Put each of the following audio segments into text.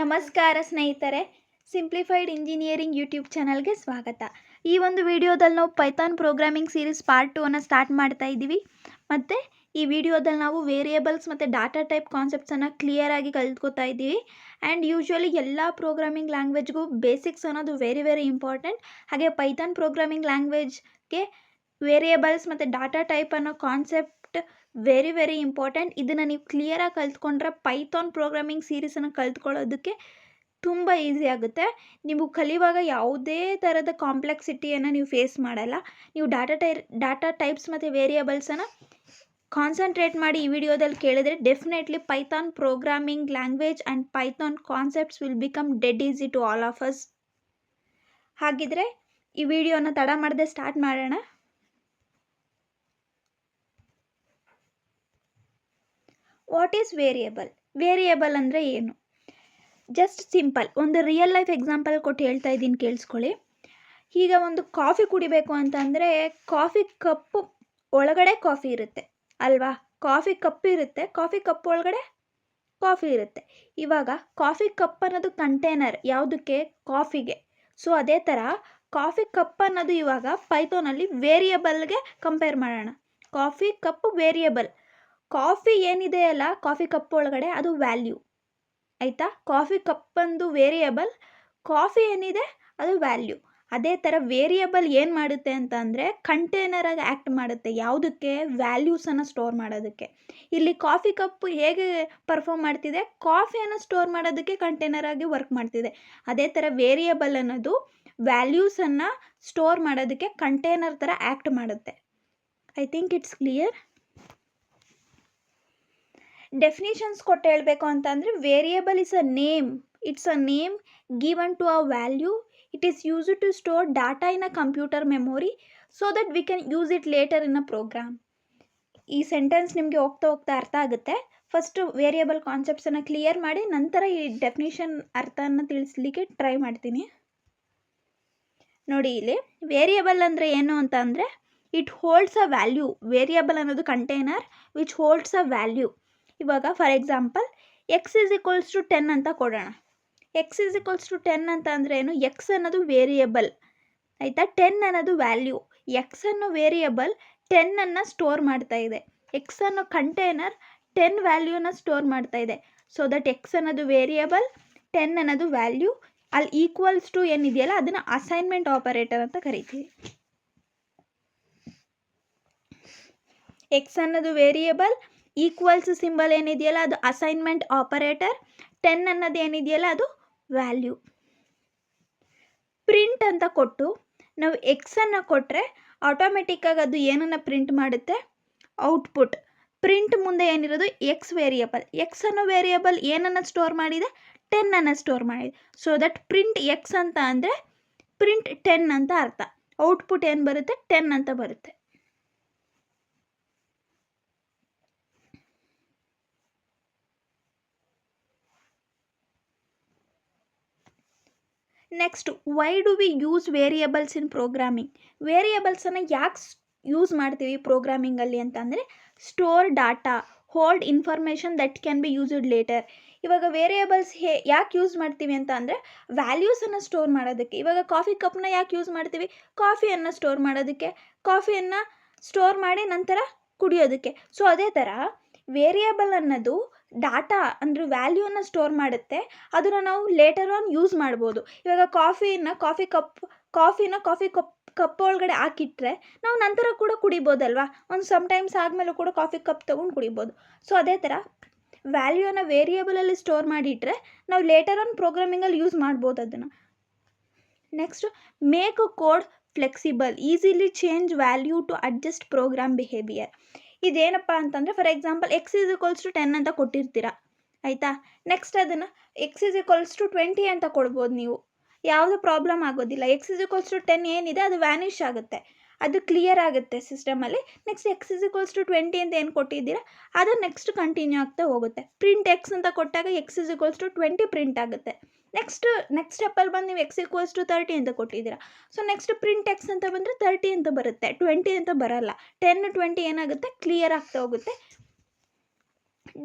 ನಮಸ್ಕಾರ ಸ್ನೇಹಿತರೆ, simplified engineering YouTube ಚಾನಲ್ಗೆ ಸ್ವಾಗತ. ಈ ಒಂದು ವಿಡಿಯೋದಲ್ಲಿ ನಾವು ಪೈಥಾನ್ ಪ್ರೋಗ್ರಾಮಿಂಗ್ ಸೀರೀಸ್ ಪಾರ್ಟ್ 2 ಅನ್ನು ಸ್ಟಾರ್ಟ್ ಮಾಡ್ತಾ ಇದ್ದೀವಿ. ಮತ್ತು ಈ ವಿಡಿಯೋದಲ್ಲಿ ನಾವು ವೇರಿಯೇಬಲ್ಸ್ ಮತ್ತು ಡಾಟಾ ಟೈಪ್ ಕಾನ್ಸೆಪ್ಟ್ಸನ್ನು ಕ್ಲಿಯರಾಗಿ ಕಲ್ತ್ಕೋತಾ ಇದ್ದೀವಿ. ಆ್ಯಂಡ್ ಯೂಶ್ವಲಿ ಎಲ್ಲ ಪ್ರೋಗ್ರಾಮಿಂಗ್ ಲ್ಯಾಂಗ್ವೇಜ್ಗೂ ಬೇಸಿಕ್ಸ್ ಅನ್ನೋದು ವೆರಿ ಇಂಪಾರ್ಟೆಂಟ್. ಹಾಗೆ ಪೈಥಾನ್ ಪ್ರೋಗ್ರಾಮಿಂಗ್ ಲ್ಯಾಂಗ್ವೇಜ್ಗೆ ವೇರಿಯೇಬಲ್ಸ್ ಮತ್ತು ಡಾಟಾ ಟೈಪ್ ಅನ್ನೋ ಕಾನ್ಸೆಪ್ಟ್ ವೆರಿ ಇಂಪಾರ್ಟೆಂಟ್. ಇದನ್ನು ನೀವು ಕ್ಲಿಯರಾಗಿ ಕಲ್ತ್ಕೊಂಡ್ರೆ ಪೈಥಾನ್ ಪ್ರೋಗ್ರಾಮಿಂಗ್ ಸೀರೀಸನ್ನು ಕಲ್ತ್ಕೊಳ್ಳೋದಕ್ಕೆ ತುಂಬ ಈಸಿ ಆಗುತ್ತೆ. ನೀವು ಕಲಿಯುವಾಗ ಯಾವುದೇ ಥರದ ಕಾಂಪ್ಲೆಕ್ಸಿಟಿಯನ್ನು ನೀವು ಫೇಸ್ ಮಾಡಲ್ಲ. ನೀವು ಡಾಟಾ ಟೈಪ್ಸ್ ಮತ್ತು ವೇರಿಯೇಬಲ್ಸನ್ನು ಕಾನ್ಸಂಟ್ರೇಟ್ ಮಾಡಿ ಈ ವಿಡಿಯೋದಲ್ಲಿ ಕೇಳಿದರೆ definitely Python programming language and Python concepts will become dead easy to all of us. ಹಾಗಿದ್ರೆ ಈ ವಿಡಿಯೋನ ತಡ ಮಾಡದೆ ಸ್ಟಾರ್ಟ್ ಮಾಡೋಣ. What is variable? ವೇರಿಯೇಬಲ್ ಅಂದರೆ ಏನು? ಜಸ್ಟ್ ಸಿಂಪಲ್ ಒಂದು ರಿಯಲ್ ಲೈಫ್ ಎಕ್ಸಾಂಪಲ್ ಕೊಟ್ಟು ಹೇಳ್ತಾ ಇದ್ದೀನಿ, ಕೇಳಿಸ್ಕೊಳ್ಳಿ. ಈಗ ಒಂದು ಕಾಫಿ ಕುಡಿಬೇಕು ಅಂತಂದರೆ ಕಾಫಿ ಕಪ್ಪು ಒಳಗಡೆ ಕಾಫಿ ಇರುತ್ತೆ ಅಲ್ವಾ? ಕಾಫಿ ಕಪ್ ಇರುತ್ತೆ, ಕಾಫಿ ಕಪ್ ಒಳಗಡೆ ಕಾಫಿ ಇರುತ್ತೆ. ಇವಾಗ ಕಾಫಿ ಕಪ್ ಅನ್ನೋದು ಕಂಟೈನರ್ ಯಾವುದಕ್ಕೆ? ಕಾಫಿಗೆ. ಸೊ ಅದೇ ಥರ ಕಾಫಿ ಕಪ್ ಅನ್ನೋದು ಇವಾಗ ಪೈಥಾನಲ್ಲಿ ವೇರಿಯೇಬಲ್ಗೆ ಕಂಪೇರ್ ಮಾಡೋಣ. Coffee cup variable. ಕಾಫಿ ಏನಿದೆ ಅಲ್ಲ ಕಾಫಿ ಕಪ್ ಒಳಗಡೆ ಅದು ವ್ಯಾಲ್ಯೂ, ಆಯಿತಾ? ಕಾಫಿ ಕಪ್ ಒಂದು ವೇರಿಯೇಬಲ್, ಕಾಫಿ ಏನಿದೆ ಅದು ವ್ಯಾಲ್ಯೂ. ಅದೇ ಥರ ವೇರಿಯೇಬಲ್ ಏನು ಮಾಡುತ್ತೆ ಅಂತ ಅಂದರೆ ಕಂಟೈನರಾಗಿ ಆ್ಯಕ್ಟ್ ಮಾಡುತ್ತೆ. ಯಾವುದಕ್ಕೆ? ವ್ಯಾಲ್ಯೂಸನ್ನು ಸ್ಟೋರ್ ಮಾಡೋದಕ್ಕೆ. ಇಲ್ಲಿ ಕಾಫಿ ಕಪ್ ಹೇಗೆ ಪರ್ಫಾರ್ಮ್ ಮಾಡ್ತಿದೆ? ಕಾಫಿಯನ್ನು ಸ್ಟೋರ್ ಮಾಡೋದಕ್ಕೆ ಕಂಟೈನರಾಗಿ ವರ್ಕ್ ಮಾಡ್ತಿದೆ. ಅದೇ ಥರ ವೇರಿಯೇಬಲ್ ಅನ್ನೋದು ವ್ಯಾಲ್ಯೂಸನ್ನು ಸ್ಟೋರ್ ಮಾಡೋದಕ್ಕೆ ಕಂಟೈನರ್ ಥರ ಆ್ಯಕ್ಟ್ ಮಾಡುತ್ತೆ. I think it's clear. Definitions ಕೊಟ್ಟು ಹೇಳಬೇಕು ಅಂತಂದರೆ variable is a name. It's a name given to a value. It is used to store data in a computer memory so that we can use it later in a program. ಈ sentence ನಿಮಗೆ ಹೋಗ್ತಾ ಅರ್ಥ ಆಗುತ್ತೆ. First variable ಕಾನ್ಸೆಪ್ಟ್ಸನ್ನು clear ಮಾಡಿ ನಂತರ ಈ definition ಅರ್ಥನ ತಿಳಿಸ್ಲಿಕ್ಕೆ try ಮಾಡ್ತೀನಿ. ನೋಡಿ, ಇಲ್ಲಿ ವೇರಿಯೇಬಲ್ ಅಂದರೆ ಏನು ಅಂತ ಅಂದರೆ it holds a value. Variable ಅನ್ನೋದು container which holds a value. ಇವಾಗ for example X is equals to 10 ಅಂತ ಕೊಡೋಣ. ಎಕ್ಸ್ ಈಸ್ ಈಕ್ವಲ್ಸ್ ಟು 10 ಅಂತ ಅಂದರೆ ಏನು? ಎಕ್ಸ್ ಅನ್ನೋದು ವೇರಿಯೇಬಲ್, ಆಯಿತಾ? 10 ಅನ್ನೋದು ವ್ಯಾಲ್ಯೂ. ಎಕ್ಸ್ ಅನ್ನೋ ವೇರಿಯೇಬಲ್ 10 ಸ್ಟೋರ್ ಮಾಡ್ತಾ ಇದೆ. ಎಕ್ಸ್ ಅನ್ನೋ ಕಂಟೈನರ್ 10 ವ್ಯಾಲ್ಯೂನ ಸ್ಟೋರ್ ಮಾಡ್ತಾ ಇದೆ. ಸೊ ದಟ್ ಎಕ್ಸ್ ಅನ್ನೋದು ವೇರಿಯೇಬಲ್, 10 ಅನ್ನೋದು ವ್ಯಾಲ್ಯೂ. ಅಲ್ಲಿ ಈಕ್ವಲ್ಸ್ ಟು ಏನಿದೆಯಲ್ಲ ಅದನ್ನು ಅಸೈನ್ಮೆಂಟ್ ಆಪರೇಟರ್ ಅಂತ ಕರಿತೀವಿ. ಎಕ್ಸ್ ಅನ್ನೋದು ವೇರಿಯೇಬಲ್, ಈಕ್ವಲ್ಸ್ ಸಿಂಬಲ್ ಏನಿದೆಯಲ್ಲ ಅದು ಅಸೈನ್ಮೆಂಟ್ ಆಪರೇಟರ್, 10 ಅನ್ನೋದು ಏನಿದೆಯಲ್ಲ ಅದು ವ್ಯಾಲ್ಯೂ. ಪ್ರಿಂಟ್ ಅಂತ ಕೊಟ್ಟು ನಾವು ಎಕ್ಸನ್ನು ಕೊಟ್ಟರೆ ಆಟೋಮೆಟಿಕ್ಕಾಗಿ ಅದು ಏನನ್ನು ಪ್ರಿಂಟ್ ಮಾಡುತ್ತೆ? ಔಟ್ಪುಟ್. ಪ್ರಿಂಟ್ ಮುಂದೆ ಏನಿರೋದು? X variable. ಎಕ್ಸ್ ಅನ್ನೋ ವೇರಿಯೇಬಲ್ ಏನನ್ನು ಸ್ಟೋರ್ ಮಾಡಿದೆ? 10 ಸ್ಟೋರ್ ಮಾಡಿದೆ. ಸೊ ದಟ್ ಪ್ರಿಂಟ್ ಎಕ್ಸ್ ಅಂತ ಅಂದರೆ ಪ್ರಿಂಟ್ 10 ಅಂತ ಅರ್ಥ. ಔಟ್ಪುಟ್ ಏನು ಬರುತ್ತೆ? 10 ಅಂತ ಬರುತ್ತೆ. Next, why do we use variables in programming? ವೇರಿಯೇಬಲ್ಸನ್ನು ಯಾಕೆ ಯೂಸ್ ಮಾಡ್ತೀವಿ ಪ್ರೋಗ್ರಾಮಿಂಗಲ್ಲಿ ಅಂತಂದರೆ store data, hold information that can be used later. ಇವಾಗ ವೇರಿಯೇಬಲ್ಸ್ ಯಾಕೆ ಯೂಸ್ ಮಾಡ್ತೀವಿ ಅಂತ ಅಂದರೆ ವ್ಯಾಲ್ಯೂಸನ್ನು ಸ್ಟೋರ್ ಮಾಡೋದಕ್ಕೆ. ಇವಾಗ ಕಾಫಿ ಕಪ್ನ ಯಾಕೆ ಯೂಸ್ ಮಾಡ್ತೀವಿ? ಕಾಫಿಯನ್ನು ಸ್ಟೋರ್ ಮಾಡೋದಕ್ಕೆ, ಕಾಫಿಯನ್ನು ಸ್ಟೋರ್ ಮಾಡಿ ನಂತರ ಕುಡಿಯೋದಕ್ಕೆ. ಸೊ ಅದೇ ಥರ ವೇರಿಯೇಬಲ್ ಅನ್ನೋದು ಡಾಟಾ ಅಂದರೆ ವ್ಯಾಲ್ಯೂನ ಸ್ಟೋರ್ ಮಾಡುತ್ತೆ. ಅದನ್ನು ನಾವು ಲೇಟರ್ ಆನ್ ಯೂಸ್ ಮಾಡ್ಬೋದು. ಇವಾಗ ಕಾಫಿನ ಕಾಫಿ ಕಪ್ ಒಳಗಡೆ ಹಾಕಿಟ್ರೆ ನಾವು ನಂತರ ಕೂಡ ಕುಡಿಬೋದಲ್ವಾ? ಒಂದು ಸಮ್ಟೈಮ್ಸ್ ಆದಮೇಲೂ ಕೂಡ ಕಾಫಿ ಕಪ್ ತೊಗೊಂಡು ಕುಡಿಬೋದು. ಸೊ ಅದೇ ಥರ ವ್ಯಾಲ್ಯೂನ ವೇರಿಯೇಬಲಲ್ಲಿ ಸ್ಟೋರ್ ಮಾಡಿಟ್ರೆ ನಾವು ಲೇಟರ್ ಆನ್ ಪ್ರೋಗ್ರಾಮಿಂಗಲ್ಲಿ ಯೂಸ್ ಮಾಡ್ಬೋದು ಅದನ್ನು. Next, make a code flexible, easily change value to adjust program behaviour. ಇದೇನಪ್ಪ ಅಂತಂದರೆ for example X is equals to 10 ಅಂತ ಕೊಟ್ಟಿರ್ತೀರ, ಆಯಿತಾ? ನೆಕ್ಸ್ಟ್ ಅದನ್ನು ಎಕ್ಸ್ ಈಸ್ ಈಕ್ವಲ್ಸ್ ಟು 20 ಅಂತ ಕೊಡ್ಬೋದು ನೀವು. ಯಾವುದೇ ಪ್ರಾಬ್ಲಮ್ ಆಗೋದಿಲ್ಲ. ಎಕ್ಸ್ ಈಸ್ ಈಕ್ವಲ್ಸ್ ಟು 10 ಏನಿದೆ ಅದು ವ್ಯಾನಿಷ್ ಆಗುತ್ತೆ, ಅದು ಕ್ಲಿಯರ್ ಆಗುತ್ತೆ ಸಿಸ್ಟಮಲ್ಲಿ. Next X is equals to 20 ಅಂತ ಏನು ಕೊಟ್ಟಿದ್ದೀರಾ ಅದು ನೆಕ್ಸ್ಟ್ ಕಂಟಿನ್ಯೂ ಆಗ್ತಾ ಹೋಗುತ್ತೆ. ಪ್ರಿಂಟ್ ಎಕ್ಸ್ ಅಂತ ಕೊಟ್ಟಾಗ x is equals to 20 print ಆಗುತ್ತೆ. ನೆಕ್ಸ್ಟ್ ಸ್ಟೆಪ್ಪಲ್ಲಿ ಬಂದು ನೀವು ಎಕ್ಸ್ ಈಕ್ವಲ್ಸ್ ಟು 30 ಅಂತ ಕೊಟ್ಟಿದ್ದೀರಾ. ಸೊ ನೆಕ್ಸ್ಟ್ ಪ್ರಿಂಟ್ ಎಕ್ಸ್ ಅಂತ ಬಂದರೆ 30 ಅಂತ ಬರುತ್ತೆ, 20 ಅಂತ ಬರಲ್ಲ. 10 20 ಏನಾಗುತ್ತೆ? ಕ್ಲಿಯರ್ ಆಗ್ತಾ ಹೋಗುತ್ತೆ,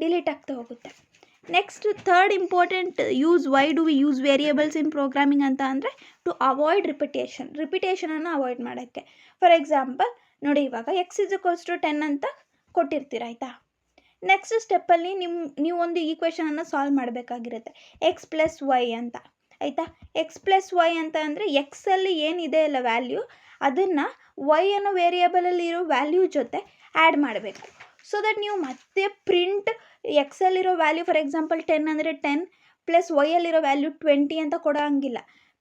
ಡಿಲೀಟ್ ಆಗ್ತಾ ಹೋಗುತ್ತೆ. Next third important use, Y do we use variables in programming ಅಂತ ಅಂದರೆ ಟು ಅವಾಯ್ಡ್ ರಿಪಿಟೇಷನನ್ನು ಅವಾಯ್ಡ್ ಮಾಡೋಕ್ಕೆ. ಫಾರ್ ಎಕ್ಸಾಂಪಲ್ ನೋಡಿ, ಇವಾಗ x=10 ಅಂತ ಕೊಟ್ಟಿರ್ತೀರ ಆಯಿತಾ. ನೆಕ್ಸ್ಟ್ ಸ್ಟೆಪ್ಪಲ್ಲಿ ನೀವು ಒಂದು ಈಕ್ವೇಷನನ್ನು ಸಾಲ್ವ್ ಮಾಡಬೇಕಾಗಿರುತ್ತೆ, x+y ಅಂತ ಆಯಿತಾ. x+y ಅಂತ ಅಂದರೆ ಎಕ್ಸಲ್ಲಿ ಏನಿದೆ ಅಲ್ಲ ವ್ಯಾಲ್ಯೂ, ಅದನ್ನು y ಅನ್ನೋ ವೇರಿಯೇಬಲಲ್ಲಿ ಇರೋ ವ್ಯಾಲ್ಯೂ ಜೊತೆ ಆ್ಯಡ್ ಮಾಡಬೇಕು. ಸೊ ದಟ್ ನೀವು ಮತ್ತೆ ಪ್ರಿಂಟ್ ಎಕ್ಸಲ್ಲಿರೋ ವ್ಯಾಲ್ಯೂ, ಫಾರ್ ಎಕ್ಸಾಂಪಲ್ 10 ಅಂದರೆ 10 ಪ್ಲಸ್ ವೈಯಲ್ಲಿರೋ ವ್ಯಾಲ್ಯೂ 20 ಅಂತ ಕೊಡೋ ಹಂಗಿಲ್ಲ.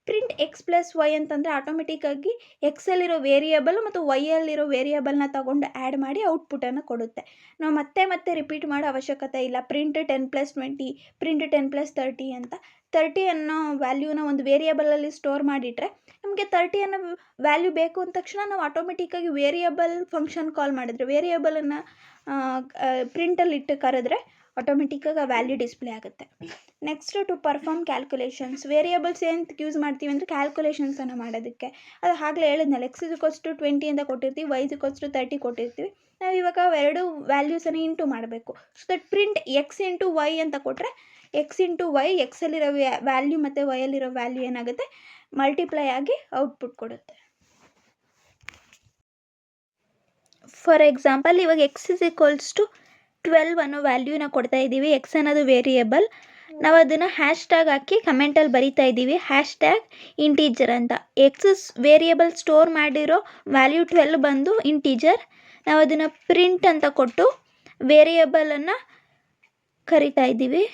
ಪ್ರಿಂಟ್ x+y ಅಂತಂದರೆ ಆಟೋಮೆಟಿಕ್ಕಾಗಿ ಎಕ್ಸಲ್ಲಿರೋ ವೇರಿಯೇಬಲ್ ಮತ್ತು ವೈಯಲ್ಲಿರೋ ವೇರಿಯೇಬಲ್ನ ತಗೊಂಡು ಆ್ಯಡ್ ಮಾಡಿ ಔಟ್ಪುಟನ್ನು ಕೊಡುತ್ತೆ. ನಾವು ಮತ್ತೆ ರಿಪೀಟ್ ಮಾಡೋ ಅವಶ್ಯಕತೆ ಇಲ್ಲ. ಪ್ರಿಂಟ್ 10+20, ಪ್ರಿಂಟ್ 10+30 ಅಂತ 30 ಅನ್ನೋ ವ್ಯಾಲ್ಯೂನ ಒಂದು ವೇರಿಯೇಬಲಲ್ಲಿ ಸ್ಟೋರ್ ಮಾಡಿಟ್ರೆ ನಮಗೆ 30 ಅನ್ನೋ ವ್ಯಾಲ್ಯೂ ಬೇಕು ಅಂದ ತಕ್ಷಣ ನಾವು ಆಟೋಮೆಟಿಕ್ಕಾಗಿ ವೇರಿಯೇಬಲ್ ಫಂಕ್ಷನ್ ಕಾಲ್ ಮಾಡಿದ್ರೆ, ವೇರಿಯೇಬಲನ್ನು ಪ್ರಿಂಟಲ್ಲಿ ಇಟ್ಟು ಕರೆದ್ರೆ ಆಟೋಮೆಟಿಕ್ಕಾಗಿ ಆ ವ್ಯಾಲ್ಯೂ ಡಿಸ್ಪ್ಲೇ ಆಗುತ್ತೆ. Next to perform calculations, variables ಏನಂತ ಯೂಸ್ ಮಾಡ್ತೀವಿ ಅಂದರೆ ಕ್ಯಾಲ್ಕುಲೇಷನ್ಸನ್ನು ಮಾಡೋದಕ್ಕೆ. ಅದು ಆಗಲೇ ಹೇಳಿದ್ನಲ್ಲ, x=20 ಅಂತ ಕೊಟ್ಟಿರ್ತೀವಿ, y=30 ಕೊಟ್ಟಿರ್ತೀವಿ. ನಾವು ಇವಾಗ ಎರಡು ವ್ಯಾಲ್ಯೂಸನ್ನು ಇಂಟು ಮಾಡಬೇಕು. ಸೊ ದಟ್ ಪ್ರಿಂಟ್ x×y ಅಂತ ಕೊಟ್ಟರೆ x×y, ಎಕ್ಸಲ್ಲಿರೋ ವ್ಯಾಲ್ಯೂ ಮತ್ತು ವೈಯಲ್ಲಿರೋ ವ್ಯಾಲ್ಯೂ ಏನಾಗುತ್ತೆ, ಮಲ್ಟಿಪ್ಲೈ ಆಗಿ ಔಟ್ಪುಟ್ ಕೊಡುತ್ತೆ. ಫಾರ್ ಎಕ್ಸಾಂಪಲ್ ಇವಾಗ x=12 ಅನ್ನೋ ವ್ಯಾಲ್ಯೂನ ಕೊಡ್ತಾ ಇದ್ದೀವಿ. ಎಕ್ಸ್ ಅನ್ನೋದು ವೇರಿಯೇಬಲ್, ನಾವು ಅದನ್ನು ಹ್ಯಾಶ್ಟ್ಯಾಗ್ ಹಾಕಿ ಕಮೆಂಟಲ್ಲಿ ಬರಿತಾ ಇದ್ದೀವಿ, ಹ್ಯಾಶ್ಟ್ಯಾಗ್ ಇಂಟೀಜರ್ ಅಂತ. ಎಕ್ಸ್ ವೇರಿಯೇಬಲ್ ಸ್ಟೋರ್ ಮಾಡಿರೋ ವ್ಯಾಲ್ಯೂ 12 ಬಂದು ಇಂಟೀಜರ್. ನಾವು ಅದನ್ನು ಪ್ರಿಂಟ್ ಅಂತ ಕೊಟ್ಟು ವೇರಿಯೇಬಲನ್ನು ಕರಿತಾ ಇದ್ದೀವಿ,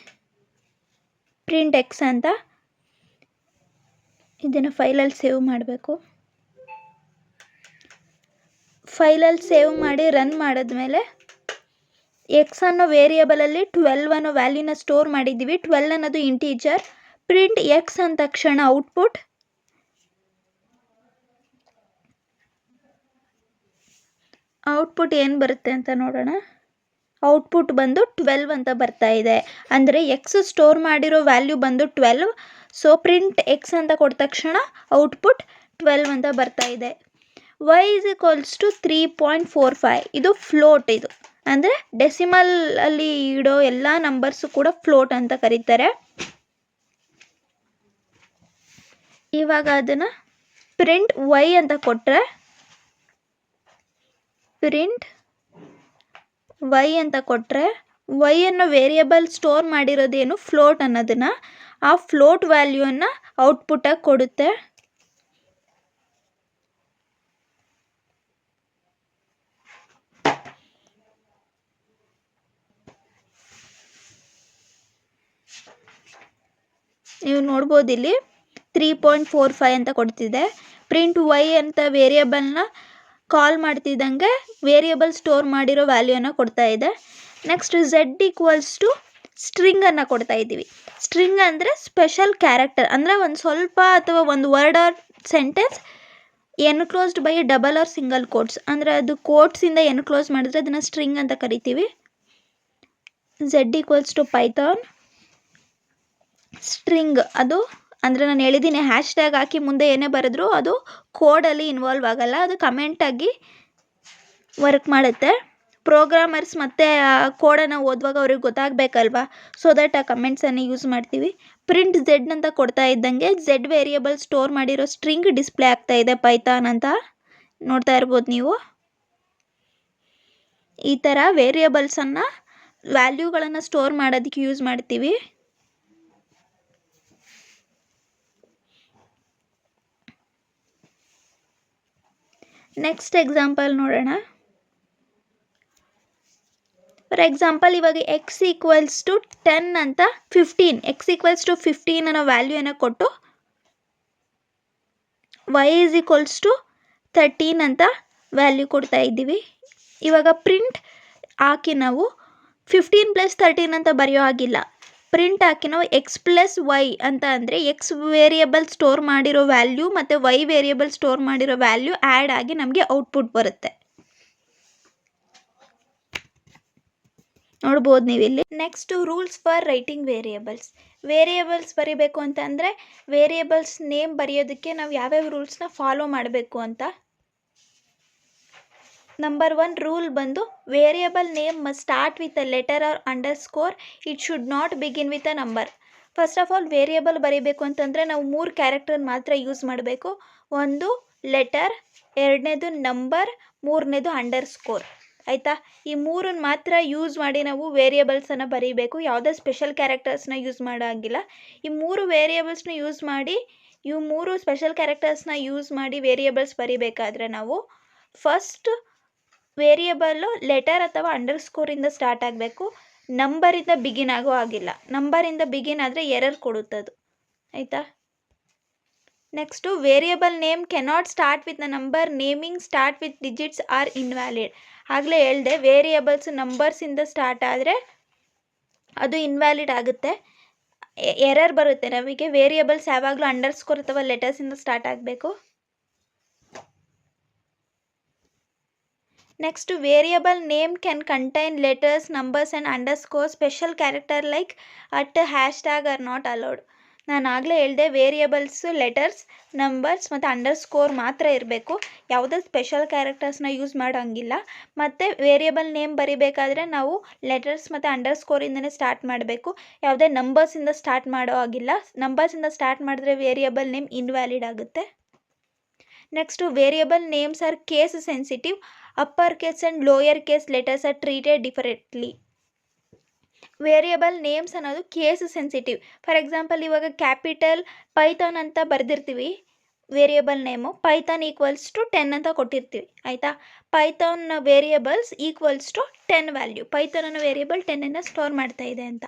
ಪ್ರಿಂಟ್ ಎಕ್ಸ್ ಅಂತ. ಇದನ್ನು ಫೈಲಲ್ಲಿ ಸೇವ್ ಮಾಡಬೇಕು. ಫೈಲಲ್ಲಿ ಸೇವ್ ಮಾಡಿ ರನ್ ಮಾಡಿದ್ಮೇಲೆ ಎಕ್ಸ್ ಅನ್ನೋ ವೇರಿಯೇಬಲಲ್ಲಿ 12 ಅನ್ನೋ ವ್ಯಾಲ್ಯೂನ ಸ್ಟೋರ್ ಮಾಡಿದ್ದೀವಿ. 12 ಅನ್ನೋದು ಇಂಟೀಜರ್. ಪ್ರಿಂಟ್ ಎಕ್ಸ್ ಅಂದ ತಕ್ಷಣ ಔಟ್ಪುಟ್ ಏನು ಬರುತ್ತೆ ಅಂತ ನೋಡೋಣ. ಔಟ್ಪುಟ್ ಬಂದು 12 ಅಂತ ಬರ್ತಾ ಇದೆ. ಅಂದರೆ ಎಕ್ಸ್ ಸ್ಟೋರ್ ಮಾಡಿರೋ ವ್ಯಾಲ್ಯೂ ಬಂದು 12. ಸೊ ಪ್ರಿಂಟ್ ಎಕ್ಸ್ ಅಂತ ಕೊಟ್ಟ ತಕ್ಷಣ ಔಟ್ಪುಟ್ 12 ಅಂತ ಬರ್ತಾ ಇದೆ. y=3.45, ಇದು ಫ್ಲೋಟ್. ಇದು ಅಂದರೆ ಡೆಸಿಮಲ್ ಅಲ್ಲಿ ಇಡೋ ಎಲ್ಲ ನಂಬರ್ಸು ಕೂಡ ಫ್ಲೋಟ್ ಅಂತ ಕರೀತಾರೆ. ಇವಾಗ ಅದನ್ನು ಪ್ರಿಂಟ್ y ಅಂತ ಕೊಟ್ಟರೆ, y ಅನ್ನೋ ವೇರಿಯೇಬಲ್ ಸ್ಟೋರ್ ಮಾಡಿರೋದೇನು ಫ್ಲೋಟ್ ಅನ್ನೋದನ್ನು, ಆ ಫ್ಲೋಟ್ ವ್ಯಾಲ್ಯೂವನ್ನು ಔಟ್ಪುಟಾಗಿ ಕೊಡುತ್ತೆ. ನೀವು ನೋಡ್ಬೋದು ಇಲ್ಲಿ 3.45 ಅಂತ ಕೊಡ್ತಿದೆ. ಪ್ರಿಂಟ್ y ಅಂತ ವೇರಿಯೇಬಲ್ನ ಕಾಲ್ ಮಾಡ್ತಿದ್ದಂಗೆ ವೇರಿಯೇಬಲ್ ಸ್ಟೋರ್ ಮಾಡಿರೋ ವ್ಯಾಲ್ಯೂನ ಕೊಡ್ತಾ ಇದೆ. ನೆಕ್ಸ್ಟ್ ಸ್ಟ್ರಿಂಗನ್ನು ಕೊಡ್ತಾ ಇದ್ದೀವಿ. ಸ್ಟ್ರಿಂಗ್ ಅಂದರೆ ಸ್ಪೆಷಲ್ ಕ್ಯಾರೆಕ್ಟರ್, ಅಂದರೆ ಒಂದು ಸ್ವಲ್ಪ ಅಥವಾ ಒಂದು word or sentence enclosed by double or single quotes, ಅಂದರೆ ಅದು ಕೋಟ್ಸಿಂದ ಎನ್ಕ್ಲೋಸ್ ಮಾಡಿದ್ರೆ ಅದನ್ನು ಸ್ಟ್ರಿಂಗ್ ಅಂತ ಕರಿತೀವಿ. z=python string. ಅದು ಅಂದರೆ ನಾನು ಹೇಳಿದ್ದೀನಿ, ಹ್ಯಾಶ್ಟ್ಯಾಗ್ ಹಾಕಿ ಮುಂದೆ ಏನೇ ಬರೆದ್ರು ಅದು ಕೋಡಲ್ಲಿ ಇನ್ವಾಲ್ವ್ ಆಗಲ್ಲ, ಅದು ಕಮೆಂಟಾಗಿ ವರ್ಕ್ ಮಾಡುತ್ತೆ. ಪ್ರೋಗ್ರಾಮರ್ಸ್ ಮತ್ತು ಆ ಕೋಡನ್ನು ಓದುವಾಗ ಅವ್ರಿಗೆ ಗೊತ್ತಾಗಬೇಕಲ್ವಾ, ಸೊ ದಟ್ ಆ ಕಮೆಂಟ್ಸನ್ನು ಯೂಸ್ ಮಾಡ್ತೀವಿ. ಪ್ರಿಂಟ್ z ಅಂತ ಕೊಡ್ತಾ ಇದ್ದಂಗೆ z ವೇರಿಯೇಬಲ್ ಸ್ಟೋರ್ ಮಾಡಿರೋ ಸ್ಟ್ರಿಂಗ್ ಡಿಸ್ಪ್ಲೇ ಆಗ್ತಾ ಇದೆ ಪೈಥಾನ್ ಅಂತ ನೋಡ್ತಾ ಇರ್ಬೋದು ನೀವು. ಈ ಥರ ವೇರಿಯೇಬಲ್ಸನ್ನು ವ್ಯಾಲ್ಯೂಗಳನ್ನು ಸ್ಟೋರ್ ಮಾಡೋದಕ್ಕೆ ಯೂಸ್ ಮಾಡ್ತೀವಿ. ನೆಕ್ಸ್ಟ್ ಎಕ್ಸಾಂಪಲ್ ನೋಡೋಣ. ಫಾರ್ ಎಕ್ಸಾಂಪಲ್ ಇವಾಗ x=10 ಅಂತ 15, x=15 ಅನ್ನೋ ವ್ಯಾಲ್ಯೂನ ಕೊಟ್ಟು y=13 ಅಂತ ವ್ಯಾಲ್ಯೂ ಕೊಡ್ತಾ ಇದ್ದೀವಿ. ಇವಾಗ ಪ್ರಿಂಟ್ ಹಾಕಿ ನಾವು 15+13 ಅಂತ ಬರೆಯೋ ಆಗಿಲ್ಲ. ಪ್ರಿಂಟ್ ಹಾಕಿ ನಾವು x+y ಅಂತ ಅಂದರೆ ಎಕ್ಸ್ ವೇರಿಯೇಬಲ್ ಸ್ಟೋರ್ ಮಾಡಿರೋ ವ್ಯಾಲ್ಯೂ ಮತ್ತು y ವೇರಿಯೇಬಲ್ ಸ್ಟೋರ್ ಮಾಡಿರೋ ವ್ಯಾಲ್ಯೂ ಆ್ಯಡ್ ಆಗಿ ನಮಗೆ ಔಟ್ಪುಟ್ ಬರುತ್ತೆ. ನೋಡ್ಬೋದು ನೀವಿಲ್ಲಿ. Next rules for writing variables ಬರೀಬೇಕು ಅಂತ ಅಂದರೆ ವೇರಿಯೇಬಲ್ಸ್ ನೇಮ್ ಬರೆಯೋದಕ್ಕೆ ನಾವು ಯಾವ್ಯಾವ ರೂಲ್ಸ್ನ ಫಾಲೋ ಮಾಡಬೇಕು ಅಂತ. ನಂಬರ್ 1 ರೂಲ್ ಬಂದು variable name must start with a letter or underscore. It should not begin with a number. First of all variable ಬರೀಬೇಕು ಅಂತಂದರೆ ನಾವು 3 ಕ್ಯಾರೆಕ್ಟರ್ ಮಾತ್ರ ಯೂಸ್ ಮಾಡಬೇಕು. ಒಂದು ಲೆಟರ್, ಎರಡನೇದು ನಂಬರ್, ಮೂರನೇದು ಅಂಡರ್ಸ್ಕೋರ್. ಆಯಿತಾ? ಈ ಮೂರನ್ನು ಮಾತ್ರ ಯೂಸ್ ಮಾಡಿ ನಾವು ವೇರಿಯಬಲ್ಸನ್ನು ಬರೀಬೇಕು. ಯಾವುದೇ ಸ್ಪೆಷಲ್ ಕ್ಯಾರೆಕ್ಟರ್ಸ್ನ ಯೂಸ್ ಮಾಡೋಂಗಿಲ್ಲ. ಈ 3 ವೇರಿಯಬಲ್ಸ್ನ ಯೂಸ್ ಮಾಡಿ, ಇವು 3 ಸ್ಪೆಷಲ್ ಕ್ಯಾರೆಕ್ಟರ್ಸ್ನ ಯೂಸ್ ಮಾಡಿ ವೇರಿಯಬಲ್ಸ್ ಬರೀಬೇಕಾದ್ರೆ ನಾವು ಫಸ್ಟ್ ವೇರಿಯಬಲ್ಲು ಲೆಟರ್ ಅಥವಾ ಅಂಡರ್ಸ್ಕೋರಿಂದ ಸ್ಟಾರ್ಟ್ ಆಗಬೇಕು. ನಂಬರಿಂದ ಬಿಗಿನ್ ಆಗೋ ಆಗಿಲ್ಲ. ನಂಬರಿಂದ ಬಿಗಿನ್ ಆದರೆ ಎರರ್ ಕೊಡುತ್ತದು. ಆಯಿತಾ? Next variable name cannot start with the number. Naming start with digits are invalid. ಆಗಲೇ ಹೇಳಿದೆ, ವೇರಿಯಬಲ್ಸ್ ನಂಬರ್ಸಿಂದ ಸ್ಟಾರ್ಟ್ ಆದರೆ ಅದು ಇನ್ವ್ಯಾಲಿಡ್ ಆಗುತ್ತೆ, ಎರರ್ ಬರುತ್ತೆ ನಮಗೆ. ವೇರಿಯಬಲ್ಸ್ ಯಾವಾಗಲೂ ಅಂಡರ್ಸ್ಕೋರ್ ಅಥವಾ ಲೆಟರ್ಸಿಂದ ಸ್ಟಾರ್ಟ್ ಆಗಬೇಕು. Next variable name can contain letters, numbers and underscore. Special character like at, hashtag are not allowed. ನಾನು ಆಗಲೇ ಹೇಳಿದೆ, ವೇರಿಯಬಲ್ಸು ಲೆಟರ್ಸ್, ನಂಬರ್ಸ್ ಮತ್ತು ಅಂಡರ್ಸ್ಕೋರ್ ಮಾತ್ರ ಇರಬೇಕು. ಯಾವುದೇ ಸ್ಪೆಷಲ್ ಕ್ಯಾರೆಕ್ಟರ್ಸ್ನ ಯೂಸ್ ಮಾಡೋಂಗಿಲ್ಲ. ಮತ್ತು ವೇರಿಯಬಲ್ ನೇಮ್ ಬರಿಬೇಕಾದ್ರೆ ನಾವು ಲೆಟರ್ಸ್ ಮತ್ತು ಅಂಡರ್ಸ್ಕೋರಿಂದನೇ ಸ್ಟಾರ್ಟ್ ಮಾಡಬೇಕು. ಯಾವುದೇ ನಂಬರ್ಸಿಂದ ಸ್ಟಾರ್ಟ್ ಮಾಡೋ ಆಗಿಲ್ಲ. ನಂಬರ್ಸಿಂದ ಸ್ಟಾರ್ಟ್ ಮಾಡಿದ್ರೆ ವೇರಿಯಬಲ್ ನೇಮ್ ಇನ್ವ್ಯಾಲಿಡ್ ಆಗುತ್ತೆ. Next variable names are case sensitive. Upper case and lower case letters are treated differently. Variable names ಅನ್ನೋದು ಕೇಸ್ ಸೆನ್ಸಿಟಿವ್. ಫಾರ್ ಎಕ್ಸಾಂಪಲ್, ಇವಾಗ ಕ್ಯಾಪಿಟಲ್ ಪೈಥಾನ್ ಅಂತ ಬರೆದಿರ್ತೀವಿ. Variable name Python equals to 10 ಅಂತ ಕೊಟ್ಟಿರ್ತೀವಿ. ಆಯಿತಾ? Python variables equals to 10 value. Python ಅನ್ನೋ variable 10 store ಮಾಡ್ತಾ ಇದೆ ಅಂತ.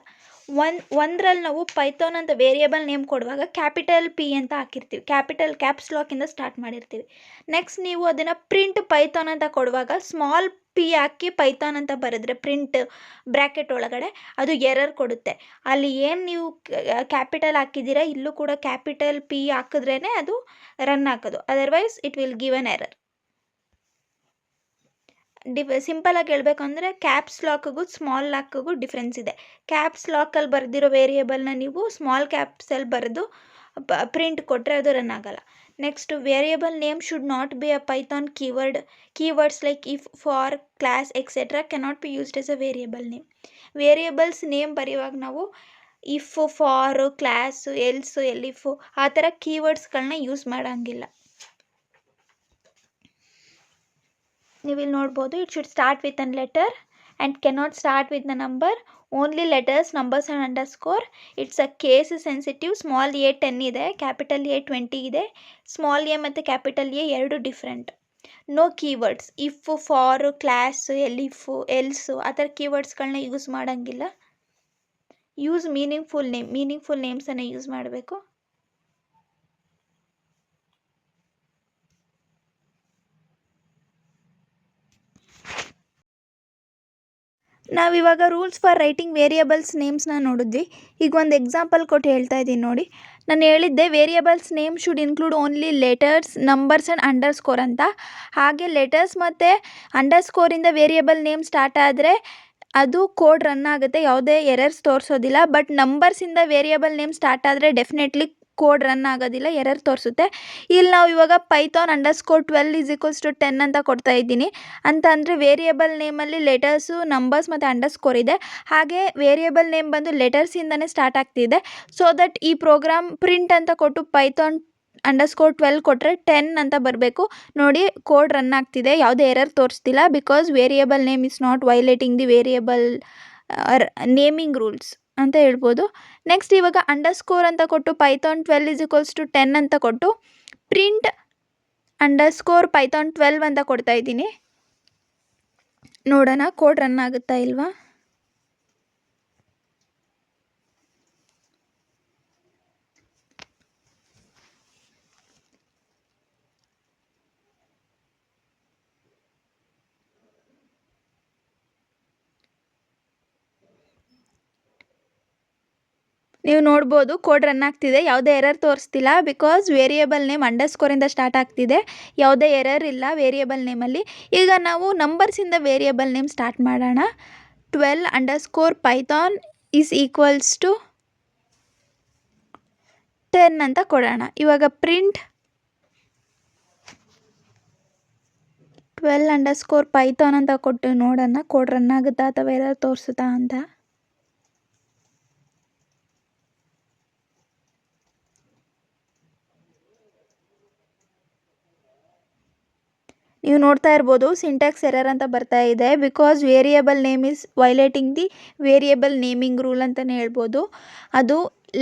ಒಂದರಲ್ಲಿ ನಾವು ಪೈಥಾನ್ ಅಂತ ವೇರಿಯಬಲ್ ನೇಮ್ ಕೊಡುವಾಗ ಕ್ಯಾಪಿಟಲ್ ಪಿ ಅಂತ ಹಾಕಿರ್ತೀವಿ. ಕ್ಯಾಪಿಟಲ್ ಕ್ಯಾಪ್ಸ್ ಲಾಕಿಂದ ಸ್ಟಾರ್ಟ್ ಮಾಡಿರ್ತೀವಿ. ನೆಕ್ಸ್ಟ್ ನೀವು ಅದನ್ನು ಪ್ರಿಂಟ್ ಪೈಥಾನ್ ಅಂತ ಕೊಡುವಾಗ ಸ್ಮಾಲ್ ಪಿ ಹಾಕಿ ಪೈಥಾನ್ ಅಂತ ಬರೆದ್ರೆ ಪ್ರಿಂಟ್ ಬ್ರ್ಯಾಕೆಟ್ ಒಳಗಡೆ ಅದು ಎರರ್ ಕೊಡುತ್ತೆ. ಅಲ್ಲಿ ಏನು ನೀವು ಕ್ಯಾಪಿಟಲ್ ಹಾಕಿದ್ದೀರಾ, ಇಲ್ಲೂ ಕೂಡ ಕ್ಯಾಪಿಟಲ್ ಪಿ ಹಾಕಿದ್ರೇ ಅದು ರನ್ ಹಾಕೋದು. Otherwise it will give an error. ಸಿಂಪಲಾಗಿ ಹೇಳಬೇಕಂದ್ರೆ ಕ್ಯಾಪ್ಸ್ ಲಾಕ್ಗೂ ಸ್ಮಾಲ್ ಲಾಕ್ಗೂ ಡಿಫ್ರೆನ್ಸ್ ಇದೆ. ಕ್ಯಾಪ್ಸ್ ಲಾಕಲ್ಲಿ ಬರೆದಿರೋ ವೇರಿಯಬಲ್ನ ನೀವು ಸ್ಮಾಲ್ ಕ್ಯಾಪ್ಸಲ್ಲಿ ಬರೆದು ಪ್ರಿಂಟ್ ಕೊಟ್ಟರೆ ಅದು ರನ್ ಆಗಲ್ಲ. Next variable name should not be a Python keyword. Keywords like if, for, class etcetera cannot be used as a variable name. Variables name ಬರೆಯುವಾಗ ನಾವು if, for, class, else, elif ಆ ಥರ ಕೀವರ್ಡ್ಸ್ಗಳನ್ನ use ಮಾಡೋಂಗಿಲ್ಲ. ನೀವು ಇಲ್ಲಿ ನೋಡ್ಬೋದು, it should start with an letter and cannot start with the number. Only letters, numbers and underscore. It's a case sensitive. Small A 10 ಇದೆ, ಕ್ಯಾಪಿಟಲ್ ಎ 20 ಇದೆ. Small A ಮತ್ತು ಕ್ಯಾಪಿಟಲ್ ಎ ಎರಡು different. No keywords. If, for, class, elif, else ಆ ಥರ ಕೀವರ್ಡ್ಸ್ಗಳನ್ನ use ಮಾಡೋಂಗಿಲ್ಲ. Use meaningful name. Meaningful ನೇಮ್ಸನ್ನು use ಮಾಡಬೇಕು. ನಾವಿವಾಗ ರೂಲ್ಸ್ ಫಾರ್ ರೈಟಿಂಗ್ ವೇರಿಯಬಲ್ಸ್ ನೇಮ್ಸ್ನ ನೋಡಿದ್ವಿ. ಈಗ ಒಂದು ಎಕ್ಸಾಂಪಲ್ ಕೊಟ್ಟು ಹೇಳ್ತಾ ಇದ್ದೀನಿ ನೋಡಿ. ನಾನು ಹೇಳಿದ್ದೆ variables name should include only letters, numbers and underscore ಅಂತ. ಹಾಗೆ ಲೆಟರ್ಸ್ ಮತ್ತು ಅಂಡರ್ಸ್ಕೋರಿಂದ ವೇರಿಯಬಲ್ ನೇಮ್ ಸ್ಟಾರ್ಟ್ ಆದರೆ ಅದು ಕೋಡ್ ರನ್ ಆಗುತ್ತೆ, ಯಾವುದೇ ಎರರ್ಸ್ ತೋರಿಸೋದಿಲ್ಲ. ಬಟ್ ನಂಬರ್ಸಿಂದ ವೇರಿಯಬಲ್ ನೇಮ್ ಸ್ಟಾರ್ಟ್ ಆದರೆ ಡೆಫಿನೆಟ್ಲಿ ಕೋಡ್ ರನ್ ಆಗೋದಿಲ್ಲ, ಎರರ್ ತೋರಿಸುತ್ತೆ. ಇಲ್ಲಿ ನಾವು ಇವಾಗ ಪೈಥಾನ್ _12 = 10 ಅಂತ ಕೊಡ್ತಾ ಇದ್ದೀನಿ ಅಂತ ಅಂದರೆ ವೇರಿಯಬಲ್ ನೇಮಲ್ಲಿ ಲೆಟರ್ಸು, ನಂಬರ್ಸ್ ಮತ್ತು ಅಂಡರ್ಸ್ಕೋರ್ ಇದೆ. ಹಾಗೆ ವೇರಿಯಬಲ್ ನೇಮ್ ಬಂದು ಲೆಟರ್ಸಿಂದನೇ ಸ್ಟಾರ್ಟ್ ಆಗ್ತಿದೆ. ಸೊ ದಟ್ ಈ ಪ್ರೋಗ್ರಾಮ್ ಪ್ರಿಂಟ್ ಅಂತ ಕೊಟ್ಟು ಪೈಥಾನ್ _12 ಕೊಟ್ಟರೆ 10 ಅಂತ ಬರಬೇಕು. ನೋಡಿ, ಕೋಡ್ ರನ್ ಆಗ್ತಿದೆ, ಯಾವುದೇ ಎರರ್ ತೋರಿಸ್ತಿಲ್ಲ. Because variable name is not violating the variable naming rules ಅಂತ ಹೇಳ್ಬೋದು. ನೆಕ್ಸ್ಟ್ ಇವಾಗ ಅಂಡರ್ಸ್ಕೋರ್ ಅಂತ ಕೊಟ್ಟು ಪೈಥಾನ್ 12 = 10 ಅಂತ ಕೊಟ್ಟು ಪ್ರಿಂಟ್ _python12 ಅಂತ ಕೊಡ್ತಾ ಇದ್ದೀನಿ. ನೋಡೋಣ ಕೋಡ್ ರನ್ ಆಗುತ್ತಾ ಇಲ್ವಾ. ನೀವು ನೋಡ್ಬೋದು ಕೋಡ್ ರನ್ ಆಗ್ತಿದೆ, ಯಾವುದೇ ಎರರ್ ತೋರಿಸ್ತಿಲ್ಲ. ಬಿಕಾಸ್ ವೇರಿಯಬಲ್ ನೇಮ್ ಅಂಡರ್ಸ್ಕೋರಿಂದ ಸ್ಟಾರ್ಟ್ ಆಗ್ತಿದೆ, ಯಾವುದೇ ಎರರ್ ಇಲ್ಲ ವೇರಿಯಬಲ್ ನೇಮಲ್ಲಿ. ಈಗ ನಾವು ನಂಬರ್ಸಿಂದ ವೇರಿಯಬಲ್ ನೇಮ್ ಸ್ಟಾರ್ಟ್ ಮಾಡೋಣ. 12 _python = 10 ಅಂತ ಕೊಡೋಣ. ಇವಾಗ ಪ್ರಿಂಟ್ 12_python ಅಂತ ಕೊಟ್ಟು ನೋಡೋಣ ಕೋಡ್ ರನ್ ಆಗುತ್ತಾ ಅಥವಾ ಏನಾದ್ರು ತೋರಿಸುತ್ತಾ ಅಂತ. ನೀವು ನೋಡ್ತಾ ಇರ್ಬೋದು ಸಿಂಟ್ಯಾಕ್ಸ್ ಎರರ್ ಅಂತ ಬರ್ತಾ ಇದೆ because variable name is violating the variable naming rule ಅಂತಲೇ ಹೇಳ್ಬೋದು. ಅದು